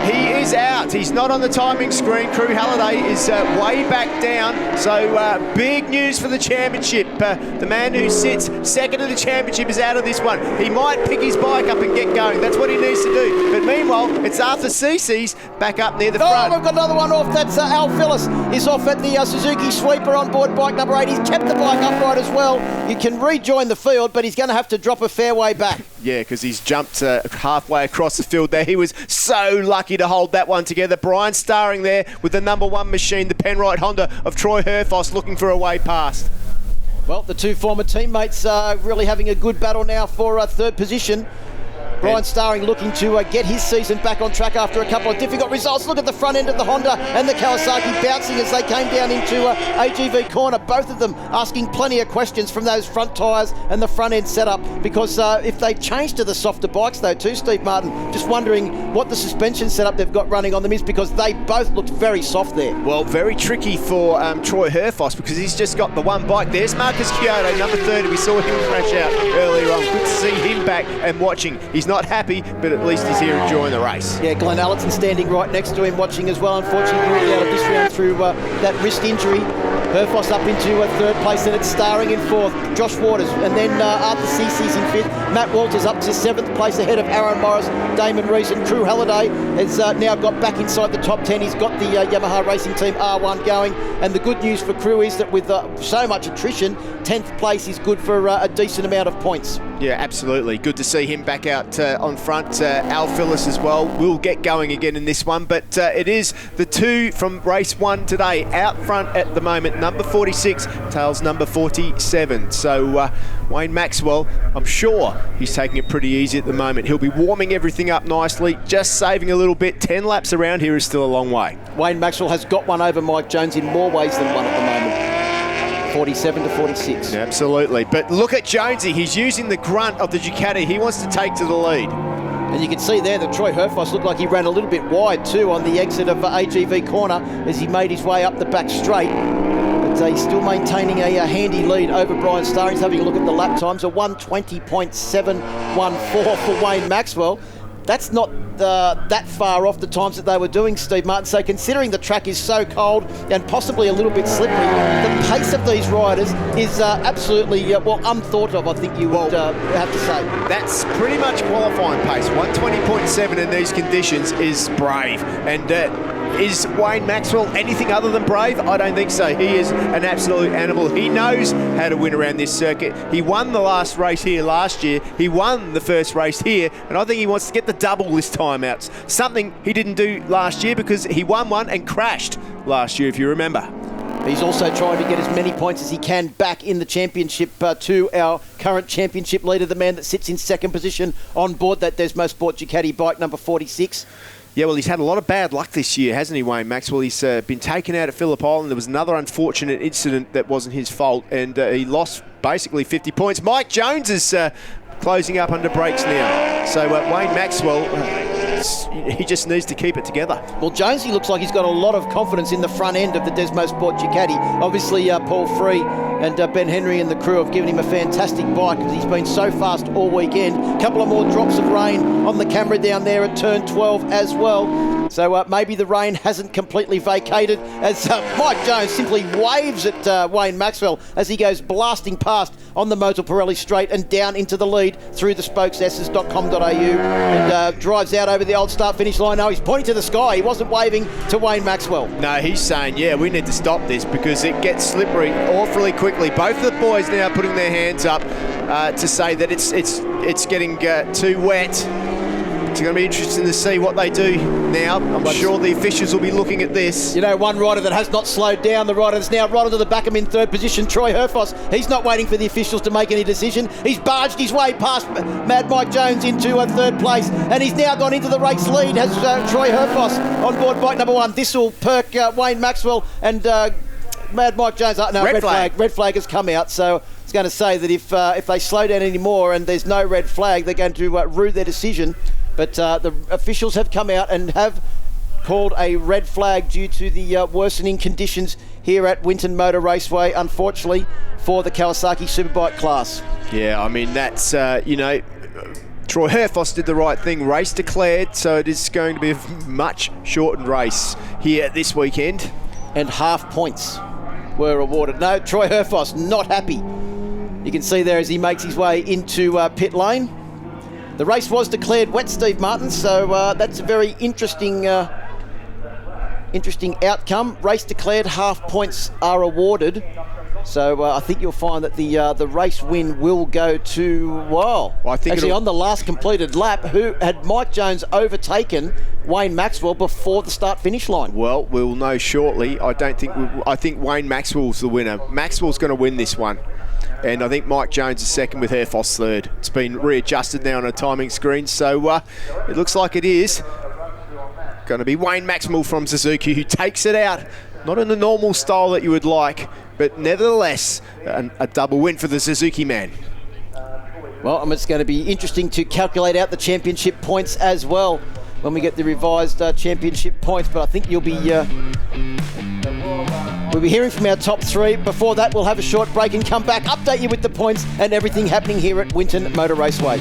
Speaker 3: He is out. He's not on the timing screen. Crew Halliday is way back down. So big news for the championship. The man who sits 2nd in the championship is out of this one. He might pick his bike up and get going. That's what he needs to do. But meanwhile, it's Arthur Cece's back up near the front.
Speaker 2: Oh, we've got another one off. That's Al Phillips is off at the Suzuki sweeper on board bike number 8. He's kept the bike upright as well. You can rejoin the field, but he's going to have to drop a fair way back.
Speaker 3: Yeah, because he's jumped halfway across the field there. He was so lucky to hold that one together. Brian Starring there with the number 1 machine, the Penrite Honda of Troy Herfoss, looking for a way past.
Speaker 2: Well, the 2 former teammates are really having a good battle now for 3rd position. Brian Starring looking to get his season back on track after a couple of difficult results. Look at the front end of the Honda and the Kawasaki bouncing as they came down into AGV corner. Both of them asking plenty of questions from those front tyres and the front end setup, because if they change to the softer bikes though too, Steve Martin, just wondering what the suspension setup they've got running on them is, because they both looked very soft there.
Speaker 3: Well, very tricky for Troy Herfoss, because he's just got the one bike. There's Marcus Kyoto, number 30. We saw him crash out earlier on. Good to see him back and watching. He's not happy, but at least he's here enjoying the race.
Speaker 2: Yeah, Glenn Allison standing right next to him watching as well. Unfortunately, he out of this round through that wrist injury. Herfoss up into 3rd place, and it's Starring in 4th. Josh Waters, and then Arthur Cece's in 5th. Matt Walters up to 7th place ahead of Aaron Morris, Damon Rees, and Crew Halliday has now got back inside the top 10. He's got the Yamaha Racing Team R1 going, and the good news for Crew is that with so much attrition, 10th place is good for a decent amount of points.
Speaker 3: Yeah, absolutely. Good to see him back out on front. Al Phillips as well will get going again in this one, but it is the 2 from race 1 today out front at the moment. at number 46, tails number 47. So Wayne Maxwell, I'm sure he's taking it pretty easy at the moment. He'll be warming everything up nicely, just saving a little bit. 10 laps around here is still a long way.
Speaker 2: Wayne Maxwell has got one over Mike Jones in more ways than one at the moment. 47 to 46.
Speaker 3: Absolutely. But look at Jonesy. He's using the grunt of the Ducati. He wants to take to the lead.
Speaker 2: And you can see there that Troy Herfoss looked like he ran a little bit wide too on the exit of AGV corner as he made his way up the back straight. But he's still maintaining a handy lead over Brian Starr. He's having a look at the lap times, a 1:20.714 for Wayne Maxwell. That's not that far off the times that they were doing, Steve Martin. So considering the track is so cold and possibly a little bit slippery, the pace of these riders is absolutely, unthought of, I think you would have to say.
Speaker 3: That's pretty much qualifying pace. 1:20.7 in these conditions is brave. And is Wayne Maxwell anything other than brave? I don't think so. He is an absolute animal. He knows how to win around this circuit. He won the last race here last year. He won the first race here. And I think he wants to get the double this time out. Something he didn't do last year because he won one and crashed last year, if you remember.
Speaker 2: He's also trying to get as many points as he can back in the championship to our current championship leader, the man that sits in second position on board that DesmoSport Ducati bike, number 46.
Speaker 3: Yeah, well, he's had a lot of bad luck this year, hasn't he, Wayne Maxwell? He's been taken out at Phillip Island. There was another unfortunate incident that wasn't his fault, and he lost basically 50 points. Mike Jones is closing up under brakes now. So Wayne Maxwell, he just needs to keep it together.
Speaker 2: Well, Jonesy looks like he's got a lot of confidence in the front end of the DesmoSport Ducati. Obviously, Paul Free and Ben Henry and the crew have given him a fantastic bike because he's been so fast all weekend. A couple of more drops of rain on the camera down there at turn 12 as well. So maybe the rain hasn't completely vacated as Mike Jones simply waves at Wayne Maxwell as he goes blasting past on the Motul Pirelli straight and down into the lead through the spokesesses.com.au and drives out over the old start-finish line. No, he's pointing to the sky. He wasn't waving to Wayne Maxwell.
Speaker 3: No, he's saying, yeah, we need to stop this because it gets slippery awfully quickly. Both of the boys now putting their hands up to say that it's getting too wet. It's going to be interesting to see what they do now. I'm sure the officials will be looking at this.
Speaker 2: You know, one rider that has not slowed down, the rider that's now right onto the back of him in third position, Troy Herfoss. He's not waiting for the officials to make any decision. He's barged his way past Mad Mike Jones into third place, and he's now gone into the race lead, has Troy Herfoss on board bike number 1. This will perk Wayne Maxwell and Mad Mike Jones. No, red flag. Red flag has come out, so it's going to say that if they slow down anymore and there's no red flag, they're going to rue their decision. But the officials have come out and have called a red flag due to the worsening conditions here at Winton Motor Raceway, unfortunately, for the Kawasaki Superbike class.
Speaker 3: Yeah, I mean, that's, Troy Herfoss did the right thing. Race declared, so it is going to be a much shortened race here this weekend.
Speaker 2: And half points were awarded. No, Troy Herfoss not happy. You can see there as he makes his way into pit lane. The race was declared wet, Steve Martin, so that's a very interesting outcome. Race declared, half points are awarded. So I think you'll find that the race win will go to, actually on the last completed lap, who had Mike Jones overtaken Wayne Maxwell before the start-finish line?
Speaker 3: Well, we'll know shortly. I think Wayne Maxwell's the winner. Maxwell's going to win this one. And I think Mike Jones is second with Herfoss third. It's been readjusted now on a timing screen, so it looks like it is going to be Wayne Maxwell from Suzuki who takes it out. Not in the normal style that you would like, but nevertheless, a double win for the Suzuki man.
Speaker 2: Well, it's going to be interesting to calculate out the championship points as well when we get the revised championship points, but I think you'll be... We'll be hearing from our top 3. Before that, we'll have a short break and come back, update you with the points and everything happening here at Winton Motor Raceway.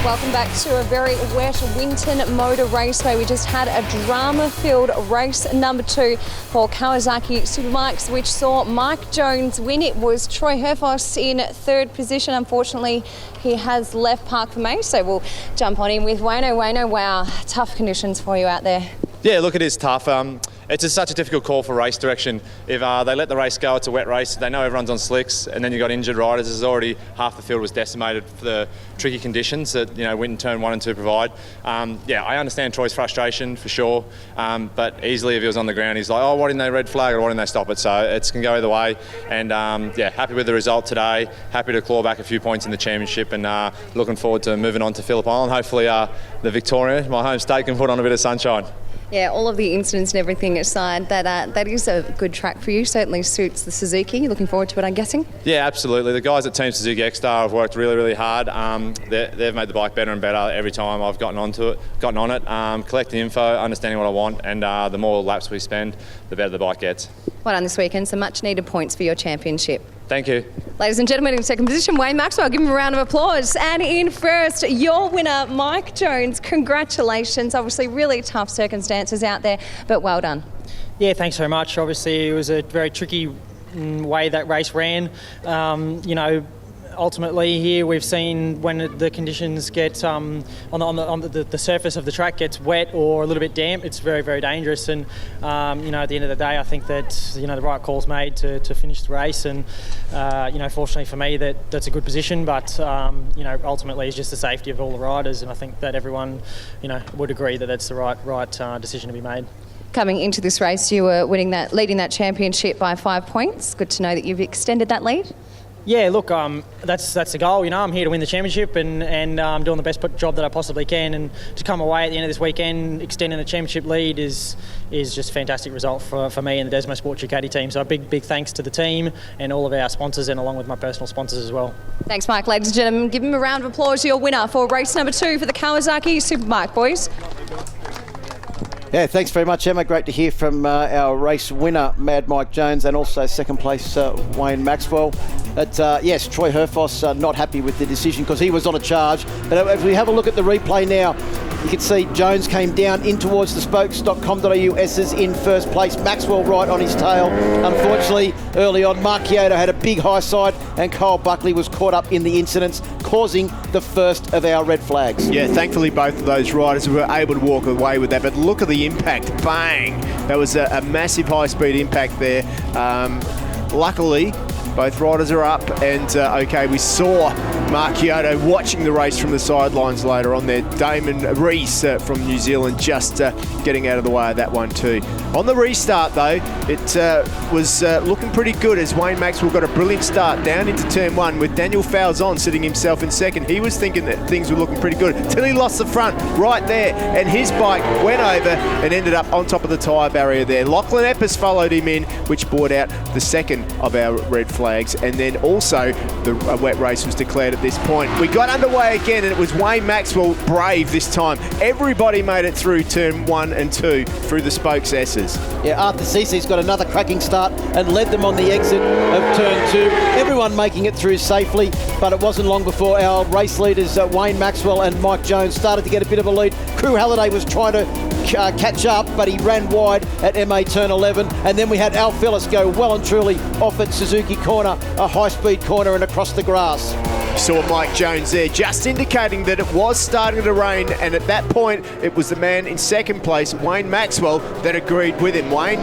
Speaker 1: Welcome back to a very wet Winton Motor Raceway. We just had a drama-filled race number 2 for Kawasaki Superbikes, which saw Mike Jones win. It was Troy Herfoss in third position. Unfortunately, he has left Park for May, so we'll jump on in with Wayno. Wayno, wow, tough conditions for you out there.
Speaker 8: Yeah, look, it is tough. it's just such a difficult call for race direction. If they let the race go, it's a wet race, they know everyone's on slicks, and then you've got injured riders. There's already half the field was decimated for the tricky conditions that Winton Turn 1 and 2 provide. I understand Troy's frustration for sure, but easily if he was on the ground, he's like, oh, why didn't they red flag or why didn't they stop it? So it can go either way, and happy with the result today, happy to claw back a few points in the championship, and looking forward to moving on to Phillip Island. Hopefully the Victoria, my home state, can put on a bit of sunshine.
Speaker 1: Yeah, all of the incidents and everything aside, that is a good track for you. Certainly suits the Suzuki. Looking forward to it, I'm guessing.
Speaker 8: Yeah, absolutely. The guys at Team Suzuki X-Star have worked really, really hard. They've made the bike better and better every time I've gotten on it. Collecting info, understanding what I want, and the more laps we spend, the better the bike gets.
Speaker 1: Well done this weekend. Some much needed points for your championship.
Speaker 8: Thank you.
Speaker 1: Ladies and gentlemen, in second position, Wayne Maxwell. Give him a round of applause. And in first, your winner, Mike Jones. Congratulations. Obviously, really tough circumstances out there, but well done.
Speaker 9: Yeah, thanks very much. Obviously, it was a very tricky way that race ran. Ultimately here we've seen when the conditions get on the surface of the track gets wet or a little bit damp, it's very, very dangerous. And at the end of the day, I think that the right call's made to finish the race. And fortunately for me, that's a good position. But ultimately, it's just the safety of all the riders, and I think that everyone would agree that that's the right decision to be made.
Speaker 1: Coming into this race, you were leading that championship by 5 points. Good to know that you've extended that lead.
Speaker 9: Yeah, look, that's the goal. I'm here to win the championship and doing the best job that I possibly can. And to come away at the end of this weekend, extending the championship lead is just a fantastic result for me and the DesmoSport Ducati team. So a big thanks to the team and all of our sponsors, and along with my personal sponsors as well.
Speaker 1: Thanks, Mike. Ladies and gentlemen, give him a round of applause, your winner for race number 2 for the Kawasaki Superbike, boys.
Speaker 2: Yeah, thanks very much, Emma. Great to hear from our race winner, Mad Mike Jones, and also second place, Wayne Maxwell. But yes, Troy Herfoss not happy with the decision because he was on a charge. But if we have a look at the replay now, you can see Jones came down in towards the spokes.com.au S's in first place. Maxwell right on his tail. Unfortunately, early on, Mark Kyoto had a big high side and Kyle Buckley was caught up in the incidents, causing the first of our red flags.
Speaker 3: Yeah, thankfully both of those riders were able to walk away with that, but look at the impact. Bang! That was a massive high-speed impact there. Luckily, both riders are up, and we saw Mark Kyoto watching the race from the sidelines later on there. Damon Rees from New Zealand just getting out of the way of that one too. On the restart though, it was looking pretty good as Wayne Maxwell got a brilliant start down into turn 1 with Daniel Falzon sitting himself in second. He was thinking that things were looking pretty good till he lost the front right there, and his bike went over and ended up on top of the tyre barrier there. Lachlan Eppes followed him in, which brought out the second of our red flags, and then also the wet race was declared at this point. We got underway again, and it was Wayne Maxwell brave this time. Everybody made it through turn 1 and 2 through the spokes S's.
Speaker 2: Yeah, Arthur Cece's got another cracking start and led them on the exit of turn 2. Everyone making it through safely, but it wasn't long before our race leaders, Wayne Maxwell and Mike Jones, started to get a bit of a lead. Crew Halliday was trying to catch up, but he ran wide at MA turn 11, and then we had Al Phillips go well and truly off at Suzuki corner, a high-speed corner and across the grass.
Speaker 3: Saw Mike Jones there just indicating that it was starting to rain, and at that point it was the man in second place, Wayne Maxwell, that agreed with him. Wayne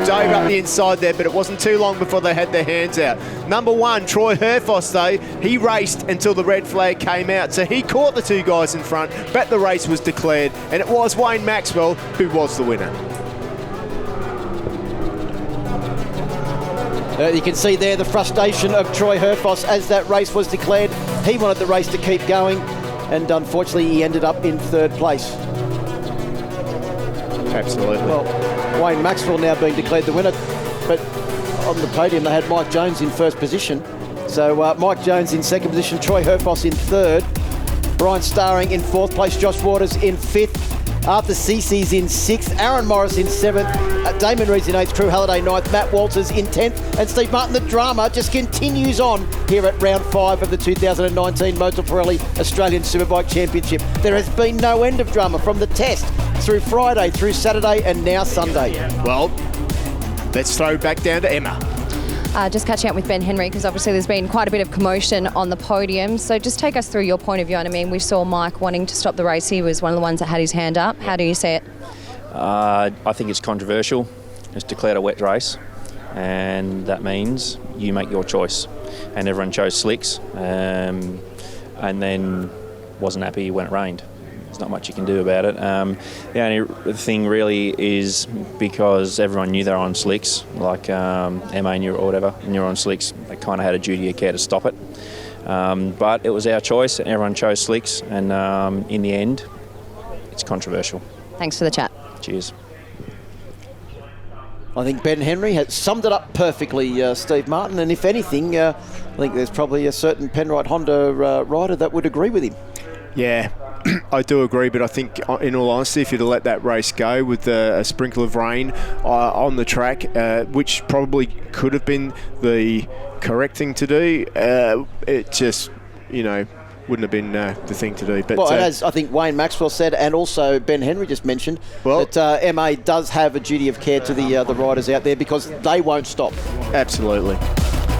Speaker 3: dove up the inside there, but it wasn't too long before they had their hands out. Number 1, Troy Herfoss though, he raced until the red flag came out, so he caught the 2 guys in front, but the race was declared, and it was Wayne Maxwell who was the winner.
Speaker 2: You can see there the frustration of Troy Herfoss as that race was declared. He wanted the race to keep going, and unfortunately he ended up in third place.
Speaker 3: Absolutely.
Speaker 2: Well, Wayne Maxwell now being declared the winner, but on the podium they had Mike Jones in first position. So Mike Jones in second position, Troy Herfoss in third, Brian Starring in fourth place, Josh Waters in fifth, Arthur Cece's in 6th, Aaron Morris in 7th, Damon Rees in 8th, Crew Halliday 9th, Matt Walters in 10th, and Steve Martin. The drama just continues on here at round 5 of the 2019 Motul Pirelli Australian Superbike Championship. There has been no end of drama from the test through Friday, through Saturday, and now Sunday.
Speaker 3: Well, let's throw back down to Emma.
Speaker 1: Just catching up with Ben Henry, because obviously there's been quite a bit of commotion on the podium. So just take us through your point of view. And I mean, we saw Mike wanting to stop the race. He was one of the ones that had his hand up. How do you see it?
Speaker 22: I think it's controversial. it's declared a wet race, and that means you make your choice. And everyone chose slicks, and then wasn't happy when it rained. There's not much you can do about it. The only thing really is because everyone knew they were on slicks, like MA knew or whatever, and you're on slicks, they kind of had a duty of care to stop it. But it was our choice, and everyone chose slicks, and in the end, it's controversial.
Speaker 1: Thanks for the chat.
Speaker 22: Cheers.
Speaker 2: I think Ben Henry has summed it up perfectly, Steve Martin, and if anything, I think there's probably a certain Penrite Honda rider that would agree with him.
Speaker 3: Yeah, I do agree, but I think, in all honesty, if you'd have let that race go with a sprinkle of rain on the track, which probably could have been the correct thing to do, it just, wouldn't have been the thing to do. But
Speaker 2: well, and as I think Wayne Maxwell said, and also Ben Henry just mentioned, that MA does have a duty of care to the riders out there because they won't stop.
Speaker 3: Absolutely.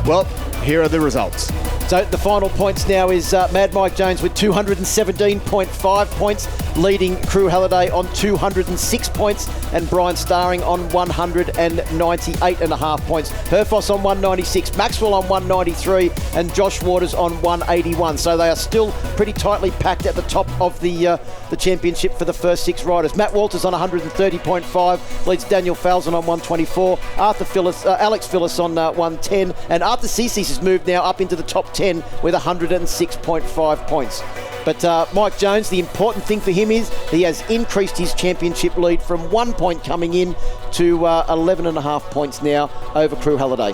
Speaker 3: Well, here are the results.
Speaker 2: So the final points now is Mad Mike Jones with 217.5 points, leading Crew Halliday on 206 points, and Brian Starring on 198.5 points. Herfoss on 196, Maxwell on 193, and Josh Waters on 181. So they are still pretty tightly packed at the top of the championship for the first 6 riders. Matt Walters on 130.5, leads Daniel Falzon on 124, Alex Phillis on 110, and Arthur Cecis has moved now up into the top 10 with 106.5 points. But Mike Jones, the important thing for him is he has increased his championship lead from 1 point coming in to 11.5 points now over Crew Halliday.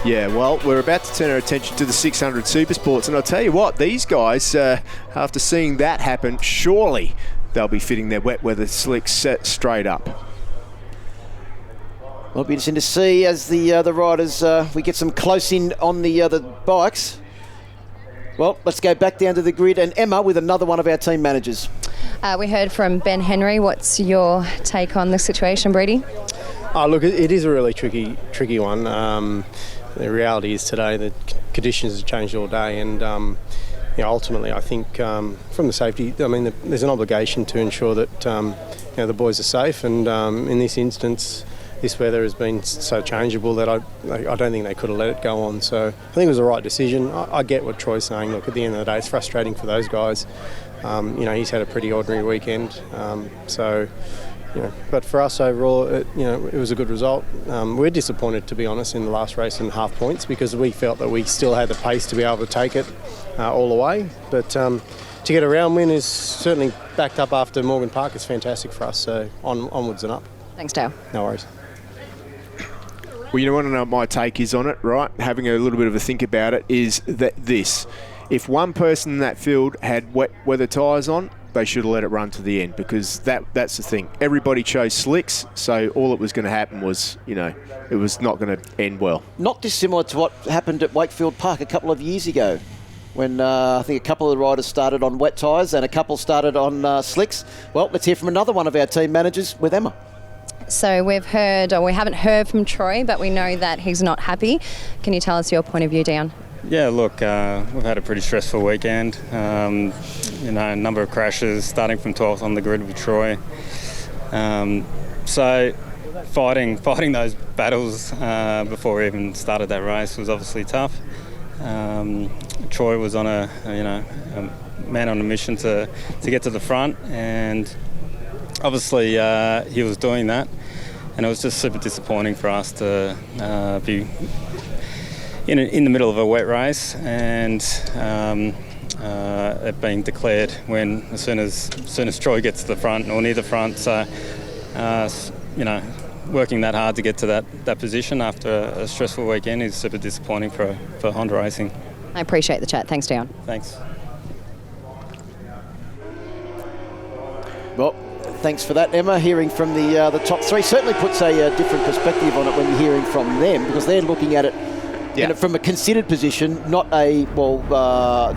Speaker 3: Yeah, well, we're about to turn our attention to the 600 Supersports, and I'll tell you what, these guys, after seeing that happen, surely they'll be fitting their wet weather slicks set straight up.
Speaker 2: Well, it'll be interesting to see as the riders, we get some close in on the bikes. Well, let's go back down to the grid, and Emma with another one of our team managers.
Speaker 1: We heard from Ben Henry. What's your take on the situation, Brady?
Speaker 20: Oh, look, it is a really tricky one. The reality is today the conditions have changed all day, and ultimately I think from the safety, there's an obligation to ensure that the boys are safe, and in this instance, this weather has been so changeable that I don't think they could have let it go on. So I think it was the right decision. I get what Troy's saying. Look, at the end of the day, it's frustrating for those guys. He's had a pretty ordinary weekend. But for us overall, it was a good result. We're disappointed, to be honest, in the last race in half points because we felt that we still had the pace to be able to take it all the way. But to get a round win is certainly backed up after Morgan Park is fantastic for us. So onwards and up.
Speaker 1: Thanks, Dale.
Speaker 20: No worries.
Speaker 3: Well, you want to know what my take is on it, right? Having a little bit of a think about it is that if one person in that field had wet weather tyres on, they should have let it run to the end because that's the thing. Everybody chose slicks, so all that was going to happen was, it was not going to end well.
Speaker 2: Not dissimilar to what happened at Wakefield Park a couple of years ago when I think a couple of the riders started on wet tyres and a couple started on slicks. Well, let's hear from another one of our team managers with Emma.
Speaker 1: So we haven't heard from Troy, but we know that he's not happy. Can you tell us your point of view, Dion?
Speaker 10: Yeah, look, we've had a pretty stressful weekend. A number of crashes, starting from 12th on the grid with Troy. So fighting those battles before we even started that race was obviously tough. Troy was on a man on a mission to get to the front, and obviously he was doing that, and it was just super disappointing for us to be in the middle of a wet race and it being declared when as soon as Troy gets to the front or near the front. So working that hard to get to that position after a stressful weekend is super disappointing for Honda Racing.
Speaker 1: I appreciate the chat. Thanks, Dion.
Speaker 10: Thanks.
Speaker 2: Well, thanks for that, Emma. Hearing from the top three certainly puts a different perspective on it when you're hearing from them because they're looking at it from a considered position, not a,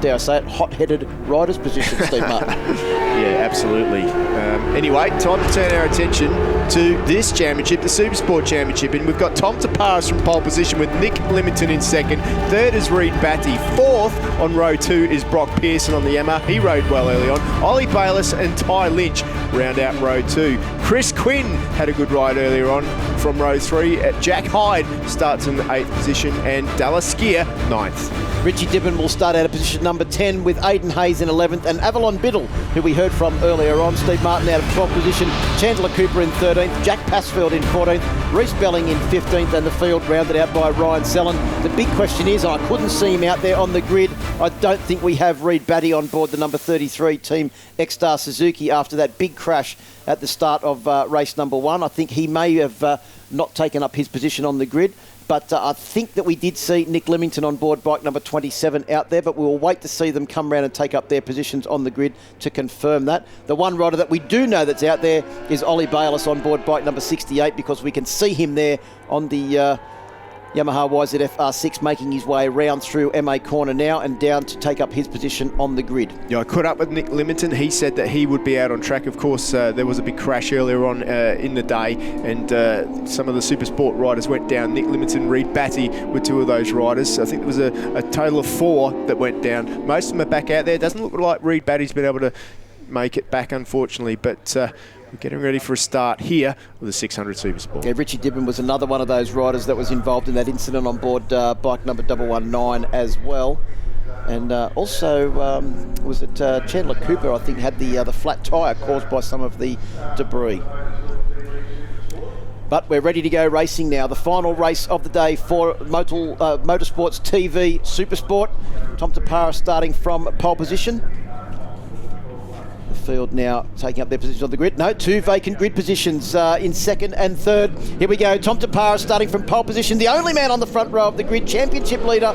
Speaker 2: dare I say it, hot-headed rider's position, Steve Martin.
Speaker 3: Yeah, absolutely. Anyway, time to turn our attention to this championship, the Supersport Championship, and we've got Tom Taparis from pole position with Nick Limington in second. Third is Reed Batty. Fourth on row 2 is Brock Pearson on the Yamaha. He rode well early on. Ollie Bayless and Ty Lynch round out row 2. Chris Quinn had a good ride earlier on. from row 3. Jack Hyde starts in 8th position and Dallas Skier 9th.
Speaker 2: Richie Dibbon will start out of position number 10 with Aidan Hayes in 11th and Avalon Biddle, who we heard from earlier on. Steve Martin out of 12th position, Chandler Cooper in 13th, Jack Passfield in 14th, Reece Belling in 15th, and the field rounded out by Ryan Sellen. The big question is, I couldn't see him out there on the grid. I don't think we have Reid Batty on board the number 33 Team X-Star Suzuki after that big crash at the start of race number 1. I think he may have not taken up his position on the grid. But I think that we did see Nick Leamington on board bike number 27 out there, but we'll wait to see them come round and take up their positions on the grid to confirm that. The one rider that we do know that's out there is Ollie Bayliss on board bike number 68, because we can see him there on the Yamaha YZF R6 making his way around through MA Corner now and down to take up his position on the grid.
Speaker 3: Yeah, I caught up with Nick Leamington. He said that he would be out on track. Of course, there was a big crash earlier on in the day, and some of the Supersport riders went down. Nick Leamington, Reid Batty were 2 of those riders. I think there was a total of 4 that went down. Most of them are back out there. It doesn't look like Reid Batty's been able to make it back, unfortunately, but we're getting ready for a start here with the 600 Supersport.
Speaker 2: Yeah, Richie Dibbon was another one of those riders that was involved in that incident on board bike number 119 as well. And also, was it Chandler Cooper, I think, had the flat tyre caused by some of the debris. But we're ready to go racing now. The final race of the day for Motul Motorsports TV Supersport. Tom Tapara starting from pole position. Field now taking up their positions on the grid. No, 2 vacant grid positions in 2nd and 3rd. Here we go. Tom Tapara starting from pole position. The only man on the front row of the grid. Championship leader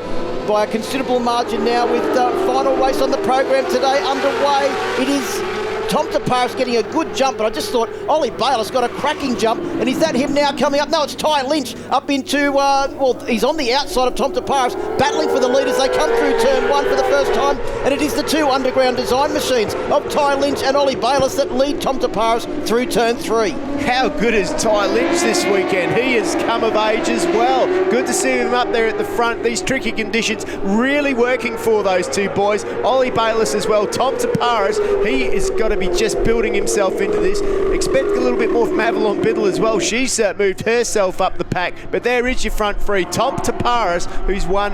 Speaker 2: by a considerable margin now with final race on the program today underway. It is Tom Tapara's getting a good jump, but I just thought Ollie Bayliss got a cracking jump. And is that him now coming up? No, it's Ty Lynch up into, he's on the outside of Tom Tapara's, battling for the lead as they come through turn 1 for the first time. And it is the 2 underground design machines of Ty Lynch and Ollie Bayliss that lead Tom Tapara's through turn 3.
Speaker 3: How good is Ty Lynch this weekend? He has come of age as well. Good to see him up there at the front. These tricky conditions really working for those 2 boys. Ollie Bayliss as well. Tom Tapara's, he has got to be just building himself into this. Expect a little bit more from Avalon Biddle as well. She's moved herself up the pack. But there is your front 3. Tom Tapara's, who's won,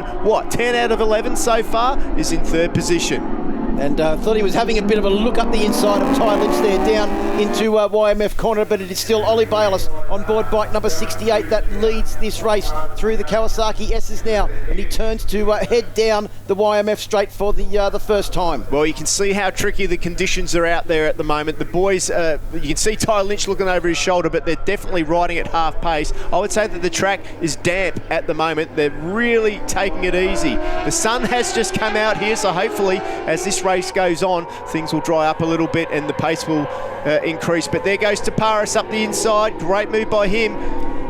Speaker 3: 10 out of 11 so far, is in 3rd position.
Speaker 2: And thought he was having a bit of a look up the inside of Ty Lynch there, down into YMF Corner, but it is still Ollie Bayliss on board bike number 68 that leads this race through the Kawasaki S's now, and he turns to head down the YMF straight for the first time.
Speaker 3: Well, you can see how tricky the conditions are out there at the moment. The boys, you can see Ty Lynch looking over his shoulder, but they're definitely riding at half pace. I would say that the track is damp at the moment. They're really taking it easy. The sun has just come out here, so hopefully as this race goes on, things will dry up a little bit and the pace will increase. But there goes Taparis up the inside. Great move by him.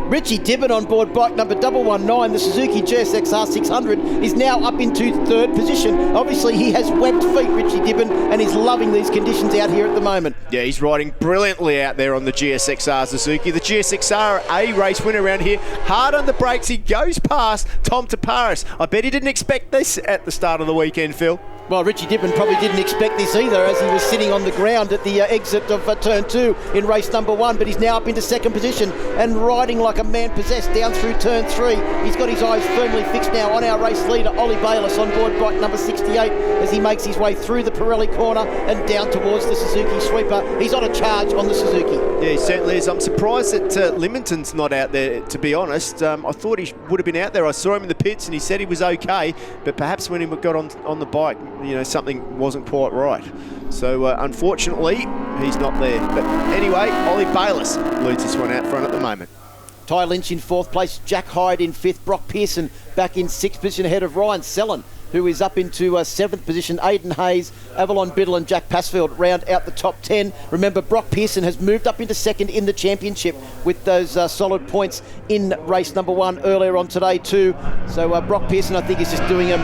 Speaker 2: Richie Dibbon on board bike number 119, the Suzuki GSX R600, is now up into 3rd position. Obviously, he has webbed feet, Richie Dibbon, and he's loving these conditions out here at the moment.
Speaker 3: Yeah, he's riding brilliantly out there on the GSX-R Suzuki. The GSX-R, a race winner around here. Hard on the brakes, he goes past Tom Taparis. I bet he didn't expect this at the start of the weekend, Phil.
Speaker 2: Well, Richie Dibbon probably didn't expect this either, as he was sitting on the ground at the exit of turn 2 in race number 1, but he's now up into 2nd position and riding like a man possessed down through turn 3. He's got his eyes firmly fixed now on our race leader, Ollie Bayliss, on board bike number 68 as he makes his way through the Pirelli corner and down towards the Suzuki sweeper. He's on a charge on the Suzuki.
Speaker 3: Yeah, he certainly is. I'm surprised that Leamington's not out there, to be honest. I thought he would have been out there. I saw him in the pits and he said he was okay, but perhaps when he got on the bike, something wasn't quite right. So unfortunately, he's not there. But anyway, Ollie Bayliss leads this one out front at the moment.
Speaker 2: Ty Lynch in 4th place, Jack Hyde in 5th, Brock Pearson back in 6th position ahead of Ryan Sellen, who is up into 7th position. Aidan Hayes, Avalon Biddle and Jack Passfield round out the top 10. Remember, Brock Pearson has moved up into 2nd in the championship with those solid points in race number 1 earlier on today too. So Brock Pearson, I think, is just doing a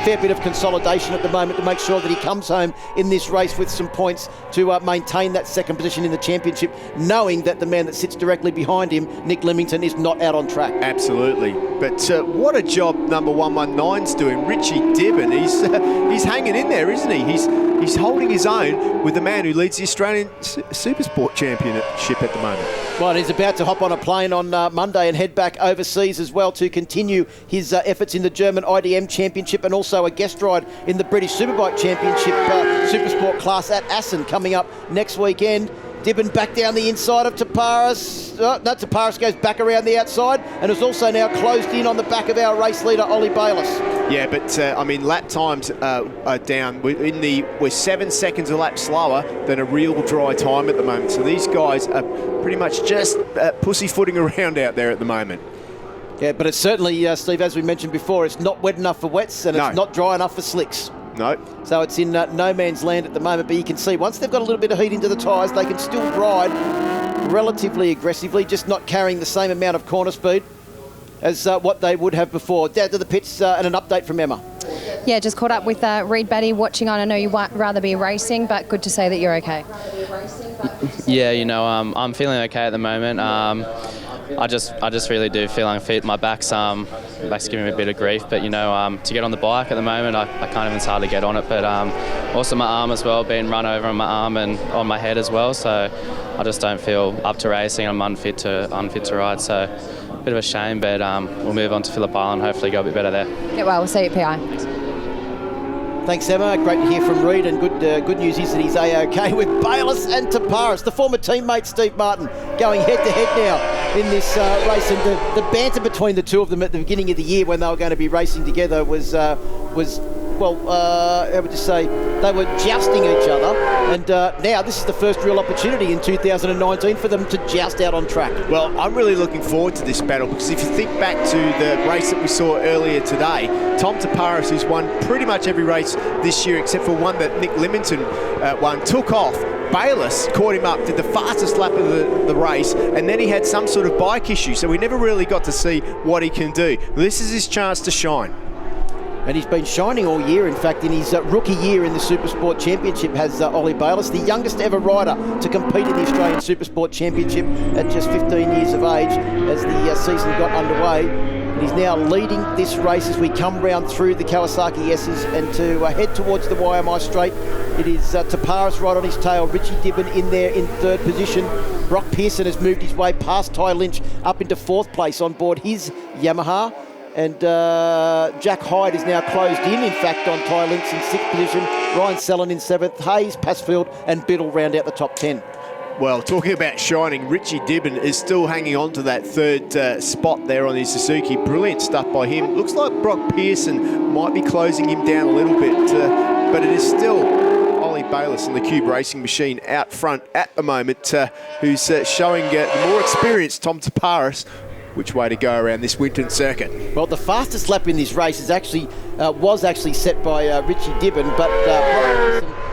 Speaker 2: fair bit of consolidation at the moment to make sure that he comes home in this race with some points to maintain that 2nd position in the championship, knowing that the man that sits directly behind him, Nick Leamington, is not out on track.
Speaker 3: Absolutely. But what a job number 119's doing. and Richie Dibbon, he's hanging in there, isn't he? He's holding his own with the man who leads the Australian Supersport Championship at the moment.
Speaker 2: Well, he's about to hop on a plane on Monday and head back overseas as well to continue his efforts in the German IDM Championship, and also a guest ride in the British Superbike Championship Supersport class at Assen coming up next weekend. Dibbon back down the inside of Taparis. Taparis goes back around the outside and is also now closed in on the back of our race leader, Ollie Bayliss.
Speaker 3: Yeah, but I mean, lap times are down. We're 7 seconds a lap slower than a real dry time at the moment. So these guys are pretty much just pussyfooting around out there at the moment.
Speaker 2: Yeah, but it's certainly, Steve, as we mentioned before, it's not wet enough for wets and it's not dry enough for slicks.
Speaker 3: No.
Speaker 2: So it's in no man's land at the moment, but you can see once they've got a little bit of heat into the tyres, they can still ride relatively aggressively, just not carrying the same amount of corner speed as what they would have before. Down to the pits and an update from Emma.
Speaker 1: Yeah, just caught up with Reed Batty watching on. I know you would rather be racing, but good to say that you're okay.
Speaker 11: Yeah, you know, I'm feeling okay at the moment. I just really do feel unfit. My back's giving me a bit of grief, but you know, to get on the bike at the moment, I can't even hardly get on it. But also my arm as well, being run over on my arm and on my head as well. So I just don't feel up to racing. I'm unfit to ride. So a bit of a shame, but we'll move on to Phillip Island. Hopefully, go a bit better there.
Speaker 1: Get well. We'll see you at PI.
Speaker 2: Thanks, Emma. Great to hear from Reed, and good news is that he's A-OK with Bayliss and Taparis. The former teammate Steve Martin going head-to-head now in this race, and the banter between the two of them at the beginning of the year when they were going to be racing together was well, how would you say, they were jousting each other, and now this is the first real opportunity in 2019 for them to joust out on track.
Speaker 3: Well, I'm really looking forward to this battle, because if you think back to the race that we saw earlier today, Tom Taparis, who's won pretty much every race this year except for one that Nick Limington won, took off. Bayliss caught him up, did the fastest lap of the race, and then he had some sort of bike issue, so we never really got to see what he can do. This is his chance to shine.
Speaker 2: And he's been shining all year. In fact, in his rookie year in the Supersport Championship has Ollie Bayliss, the youngest ever rider to compete in the Australian Supersport Championship at just 15 years of age as the season got underway. And he's now leading this race as we come round through the Kawasaki S's and to head towards the YMI Straight. It is Taparis right on his tail, Richie Dibbon in there in third position. Brock Pearson has moved his way past Ty Lynch up into fourth place on board his Yamaha. And Jack Hyde is now closed in fact, on Ty Lynch in sixth position. Ryan Sellen in seventh. Hayes, Passfield and Biddle round out the top 10.
Speaker 3: Well, talking about shining, Richie Dibbon is still hanging on to that third spot there on his Suzuki. Brilliant stuff by him. Looks like Brock Pearson might be closing him down a little bit, but it is still Ollie Bayliss and the Cube Racing Machine out front at the moment, who's showing the more experienced Tom Taparis which way to go around this Winton circuit.
Speaker 2: Well, the fastest lap in this race is was actually set by Richie Dibbon, but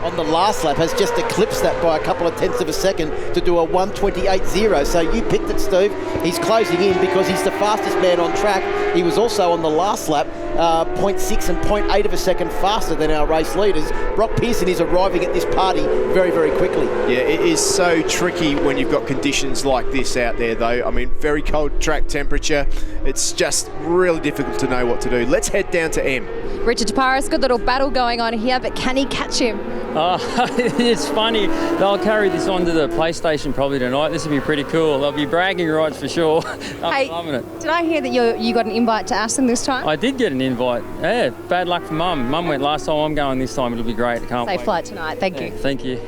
Speaker 2: on the last lap has just eclipsed that by a couple of tenths of a second to do a 1:28.0. So you picked it, Steve. He's closing in because he's the fastest man on track. He was also on the last lap 0.6 and 0.8 of a second faster than our race leaders. Brock Pearson is arriving at this party very, very quickly.
Speaker 3: Yeah, it is so tricky when you've got conditions like this out there, though. I mean, very cold track temperature. It's just really difficult to know what to do. Let's head down to M.
Speaker 1: Richard Taparis, good little battle going on here, but can he catch him?
Speaker 12: It's funny. They'll carry this onto the PlayStation probably tonight. This will be pretty cool. They'll be bragging rights for sure. I'm loving it.
Speaker 1: Did I hear that you got an invite to Assen this time?
Speaker 12: I did get an invite. Yeah, bad luck for Mum. Mum went last time. I'm going this time. It'll be great. Can't wait.
Speaker 1: Safe flight tonight. Thank you.
Speaker 12: Thank you.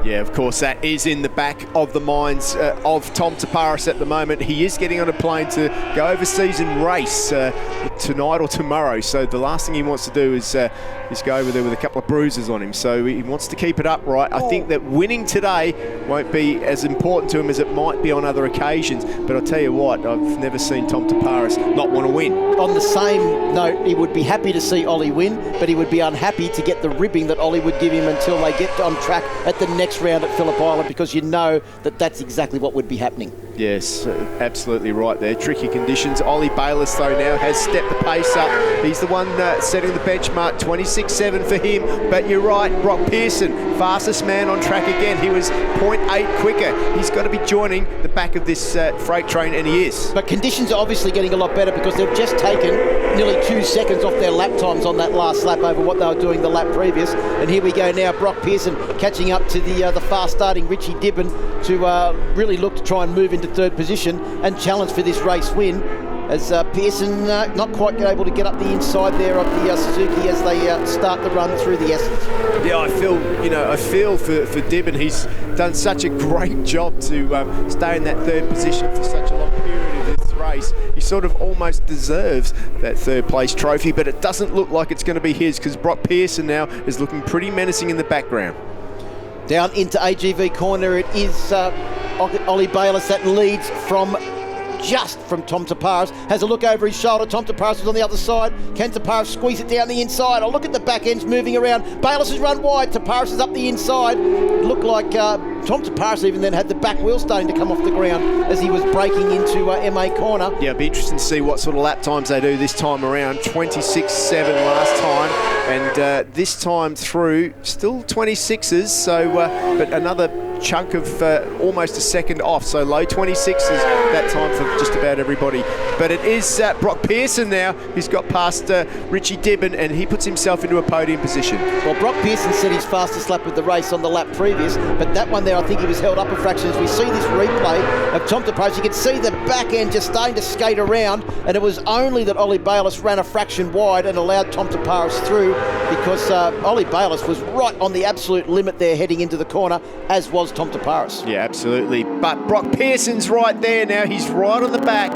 Speaker 3: Yeah, of course, that is in the back of the minds of Tom Taparis at the moment. He is getting on a plane to go overseas and race tonight or tomorrow. So the last thing he wants to do is go over there with a couple of bruises on him. So he wants to keep it upright. I think that winning today won't be as important to him as it might be on other occasions. But I'll tell you what, I've never seen Tom Taparis not want to win.
Speaker 2: On the same note, he would be happy to see Ollie win, but he would be unhappy to get the ribbing that Ollie would give him until they get on track at the next round at Phillip Island, because you know that that's exactly what would be happening.
Speaker 3: Yes, absolutely right there. Tricky conditions. Ollie Bayliss, though, now has stepped the pace up. He's the one setting the benchmark, 26.7 for him. But you're right, Brock Pearson, fastest man on track again. He was 0.8 quicker. He's got to be joining the back of this freight train, and he is.
Speaker 2: But conditions are obviously getting a lot better because they've just taken nearly 2 seconds off their lap times on that last lap over what they were doing the lap previous. And here we go now, Brock Pearson catching up to the fast-starting Richie Dibbon to really look to try and move into third position and challenge for this race win. As Pearson not quite able to get up the inside there of the Suzuki as they start the run through the S's.
Speaker 3: Yeah, I feel for Dibbon. He's done such a great job to stay in that third position for such a long period of this race. He sort of almost deserves that third place trophy, but it doesn't look like it's going to be his because Brock Pearson now is looking pretty menacing in the background.
Speaker 2: Down into AGV corner, it is Ollie Bayliss that leads from Tom Taparis. Has a look over his shoulder. Tom Taparis is on the other side. Can Taparis squeeze it down the inside? Oh, look at the back ends moving around. Bayliss has run wide. Taparis is up the inside. It looked like Tom Taparis even then had the back wheel starting to come off the ground as he was breaking into MA corner.
Speaker 3: Yeah, it'll be interesting to see what sort of lap times they do this time around. 26.7 last time, and this time through still 26s. So, but another chunk of almost a second off, so low 26s that time for just about everybody. But it is Brock Pearson now who's got past Richie Dibbon, and he puts himself into a podium position.
Speaker 2: Well, Brock Pearson said his fastest lap of the race on the lap previous, but that one there I think he was held up a fraction. As we see this replay of Tom Taparis, you can see the back end just starting to skate around, and it was only that Ollie Bayliss ran a fraction wide and allowed Tom Taparis through, because Ollie Bayliss was right on the absolute limit there heading into the corner, as was Tom Taparis.
Speaker 3: Yeah, absolutely. But Brock Pearson's right there now. He's right on the back.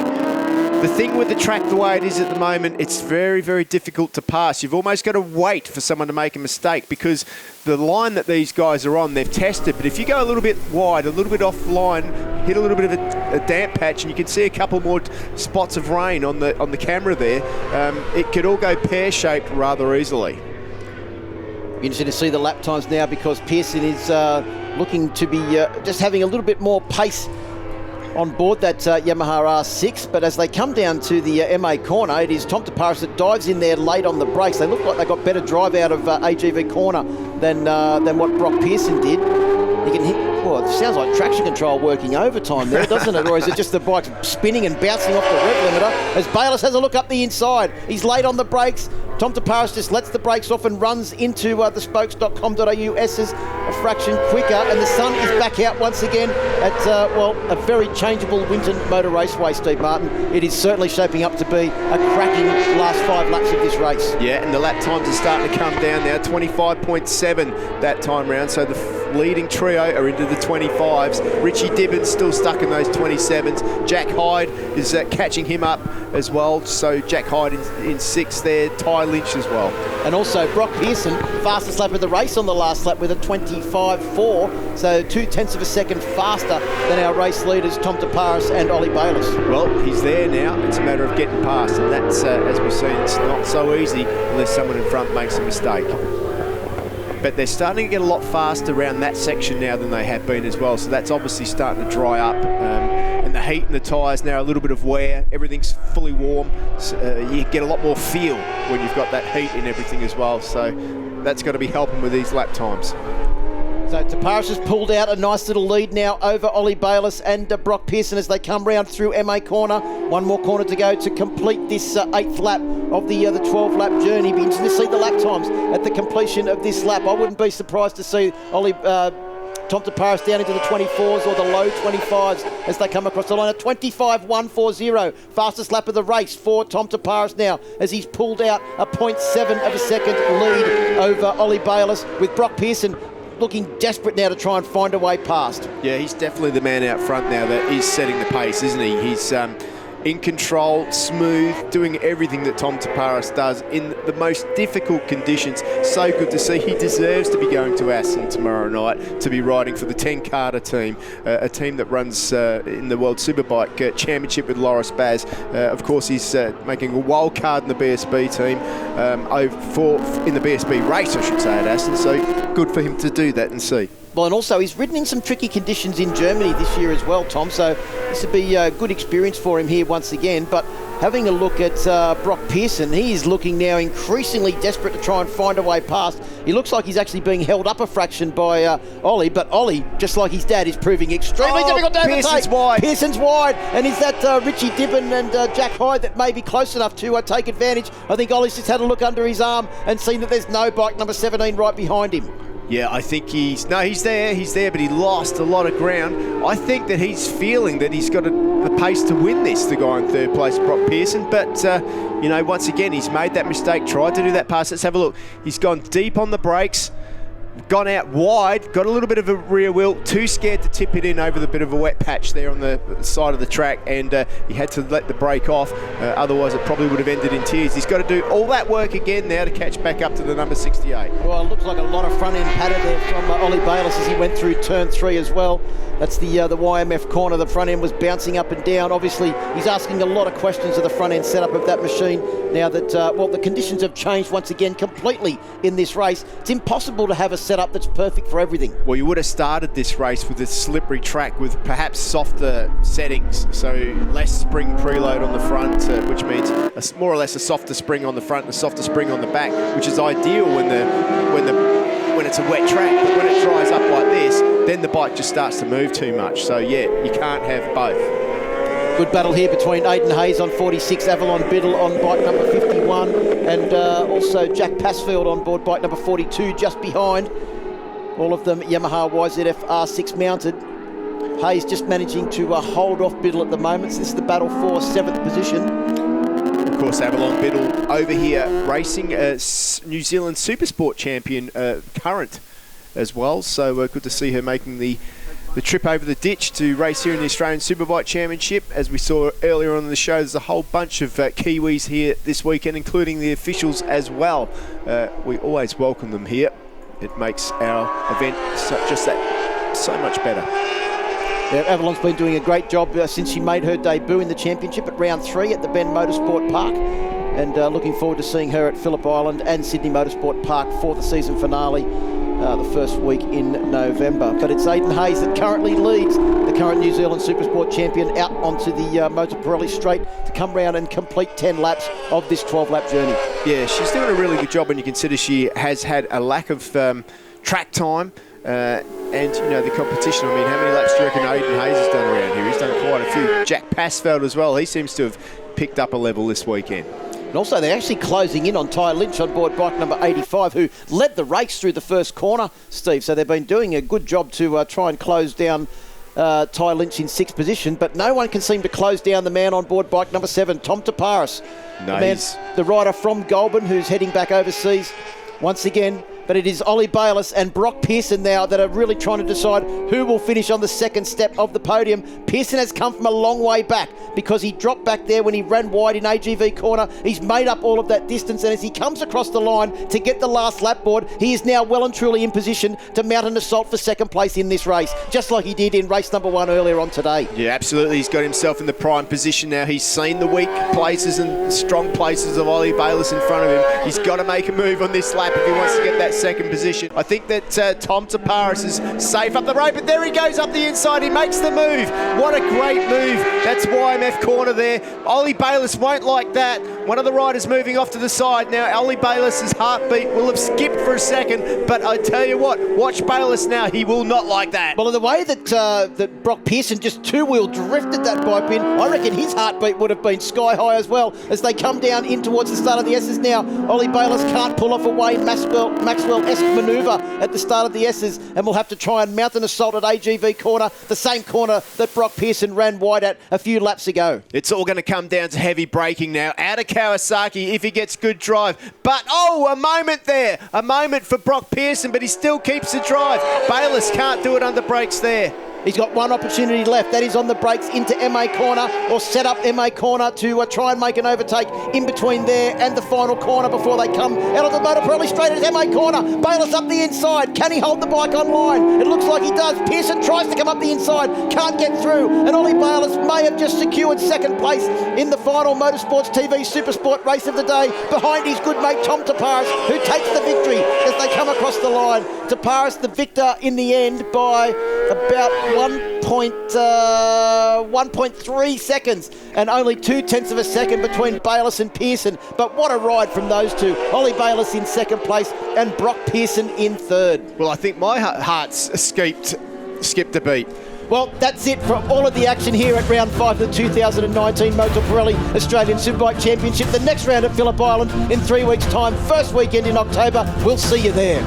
Speaker 3: The thing with the track the way it is at the moment, it's very, very difficult to pass. You've almost got to wait for someone to make a mistake, because the line that these guys are on, they've tested. But if you go a little bit wide, a little bit off line, hit a little bit of a damp patch, and you can see a couple more spots of rain on the camera there, it could all go pear-shaped rather easily.
Speaker 2: Interesting to see the lap times now, because Pearson is looking to be just having a little bit more pace on board that Yamaha R6, but as they come down to the MA corner, it is Tom Taparis that dives in there late on the brakes. They look like they got better drive out of AGV corner than what Brock Pearson did. He can hit. Well, it sounds like traction control working overtime there, doesn't it? Or is it just the bike spinning and bouncing off the rev limiter? As Bayliss has a look up the inside. He's late on the brakes. Tom Taparis just lets the brakes off and runs into the spokes.com.au S's a fraction quicker. And the sun is back out once again at, a very changeable Winton Motor Raceway, Steve Martin. It is certainly shaping up to be a cracking last 5 laps of this race.
Speaker 3: Yeah, and the lap times are starting to come down now. 25.7 that time round. So the leading trio are into the 25s. Richie Dibbon's still stuck in those 27s. Jack Hyde is catching him up as well. So Jack Hyde in 6th there. Ty Lynch as well.
Speaker 2: And also Brock Pearson, fastest lap of the race on the last lap with a 25.4. So 0.2 of a second faster than our race leaders Tom Taparis and Ollie Bayliss.
Speaker 3: Well, he's there now. It's a matter of getting past, and that's, as we've seen, it's not so easy unless someone in front makes a mistake. But they're starting to get a lot faster around that section now than they have been as well. So that's obviously starting to dry up. And the heat in the tyres now, a little bit of wear. Everything's fully warm. So, you get a lot more feel when you've got that heat in everything as well. So that's got to be helping with these lap times.
Speaker 2: So Taparis has pulled out a nice little lead now over Ollie Bayliss and Brock Pearson as they come round through MA corner. One more corner to go to complete this 8th lap of the 12-lap journey. Be interesting to see the lap times at the completion of this lap. I wouldn't be surprised to see Tom Taparis down into the 24s or the low 25s as they come across the line. A 25.140, fastest lap of the race for Tom Taparis now as he's pulled out a 0.7 of a second lead over Ollie Bayliss, with Brock Pearson looking desperate now to try and find a way past.
Speaker 3: Yeah, he's definitely the man out front now that is setting the pace, isn't he? He's in control, smooth, doing everything that Tom Taparis does in the most difficult conditions. So good to see. He deserves to be going to Assen tomorrow night to be riding for the 10 Carter team, a team that runs in the World Superbike Championship with Loris Baz. Of course, he's making a wild card in the BSB team, in the BSB race, I should say, at Assen. So good for him to do that and see.
Speaker 2: Well, and also he's ridden in some tricky conditions in Germany this year as well, Tom, so this would be a good experience for him here once again. But having a look at Brock Pearson. He is looking now increasingly desperate to try and find a way past. He looks like he's actually being held up a fraction by Ollie, but Ollie, just like his dad, is proving extremely difficult to overtake.
Speaker 3: Pearson's wide.
Speaker 2: Pearson's wide, and is that Richie Dibbon and Jack Hyde that may be close enough to take advantage? I think Ollie's just had a look under his arm and seen that there's no bike number 17 right behind him.
Speaker 3: Yeah, I think he's there, but he lost a lot of ground. I think that he's feeling that he's got the pace to win this, the guy in third place, Brock Pearson. But, you know, once again, he's made that mistake, tried to do that pass. Let's have a look. He's gone deep on the brakes, gone out wide, got a little bit of a rear wheel, too scared to tip it in over the bit of a wet patch there on the side of the track, and he had to let the brake off, otherwise it probably would have ended in tears. He's got to do all that work again now to catch back up to the number 68.
Speaker 2: Well, it looks like a lot of front end patter there from Ollie Bayliss as he went through turn 3 as well. That's the YMF corner. The front end was bouncing up and down. Obviously, he's asking a lot of questions of the front end setup of that machine now that, well, the conditions have changed once again completely in this race. It's impossible to have a setup that's perfect for everything.
Speaker 3: Well, you would have started this race with a slippery track with perhaps softer settings, so less spring preload on the front, which means more or less a softer spring on the front and a softer spring on the back, which is ideal when it's a wet track. But when it dries up like this, then the bike just starts to move too much. So yeah, you can't have both.
Speaker 2: Good battle here between Aidan Hayes on 46, Avalon Biddle on bike number 51, and also Jack Passfield on board bike number 42 just behind. All of them Yamaha YZF R6 mounted. Hayes just managing to hold off Biddle at the moment. So this is the battle for 7th position.
Speaker 3: Of course, Avalon Biddle over here racing as New Zealand Supersport champion current as well. So good to see her making the trip over the ditch to race here in the Australian Superbike Championship. As we saw earlier on in the show, there's a whole bunch of Kiwis here this weekend, including the officials as well. We always welcome them here. It makes our event so much better.
Speaker 2: Yeah, Avalon's been doing a great job since she made her debut in the championship at round 3 at the Ben Motorsport Park, and looking forward to seeing her at Phillip Island and Sydney Motorsport Park for the season finale the first week in November. But it's Aidan Hayes that currently leads the current New Zealand Supersport champion out onto the Motul Pirelli straight to come round and complete 10 laps of this 12-lap journey.
Speaker 3: Yeah, she's doing a really good job when you consider she has had a lack of track time. And, you know, the competition, I mean, how many laps do you reckon Aidan Hayes has done around here? He's done quite a few. Jack Passfeld as well. He seems to have picked up a level this weekend.
Speaker 2: And also, they're actually closing in on Ty Lynch on board bike number 85, who led the race through the first corner, Steve. So they've been doing a good job to try and close down Ty Lynch in 6th position, but no one can seem to close down the man on board bike number 7, Tom Taparis.
Speaker 3: Nice.
Speaker 2: The rider from Goulburn who's heading back overseas once again. But it is Ollie Bayliss and Brock Pearson now that are really trying to decide who will finish on the second step of the podium. Pearson has come from a long way back because he dropped back there when he ran wide in AGV corner. He's made up all of that distance, and as he comes across the line to get the last lap board, he is now well and truly in position to mount an assault for second place in this race, just like he did in race number 1 earlier on today.
Speaker 3: Yeah, absolutely. He's got himself in the prime position now. He's seen the weak places and strong places of Ollie Bayliss in front of him. He's got to make a move on this lap if he wants to get that second position. I think that Tom Taparis is safe up the road, but there he goes up the inside. He makes the move. What a great move. That's YMF corner there. Ollie Bayliss won't like that. One of the riders moving off to the side. Now, Ollie Bayliss's heartbeat will have skipped for a second, but I tell you what, watch Bayliss now. He will not like that.
Speaker 2: Well, in the way that that Brock Pearson just two-wheel drifted that bike in, I reckon his heartbeat would have been sky high as well as they come down in towards the start of the S's now. Ollie Bayliss can't pull off a Wayne Maxwell-esque manoeuvre at the start of the S's, and will have to try and mount an assault at AGV corner, the same corner that Brock Pearson ran wide at a few laps ago.
Speaker 3: It's all going to come down to heavy braking now. Out of Kawasaki if he gets good drive. But, oh, a moment there. A moment for Brock Pearson, but he still keeps the drive. Bayliss can't do it under brakes there.
Speaker 2: He's got one opportunity left. That is on the brakes into MA corner, or set up MA corner to try and make an overtake in between there and the final corner before they come out of the Motor Pirelli straight at MA corner. Bayliss up the inside. Can he hold the bike on line? It looks like he does. Pearson tries to come up the inside. Can't get through. And Ollie Bayliss may have just secured second place in the final Motorsports TV Supersport race of the day behind his good mate Tom Taparis, who takes the victory as they come across the line. Taparis the victor in the end by about 1.2 1.3 seconds and only 0.2 of a second between Bayliss and Pearson. But what a ride from those two. Ollie Bayliss in second place and Brock Pearson in third.
Speaker 3: Well, I think my heart's skipped a beat.
Speaker 2: Well, that's it for all of the action here at round 5 of the 2019 Motul Pirelli Australian Superbike Championship. The next round at Phillip Island in 3 weeks' time, first weekend in October. We'll see you there.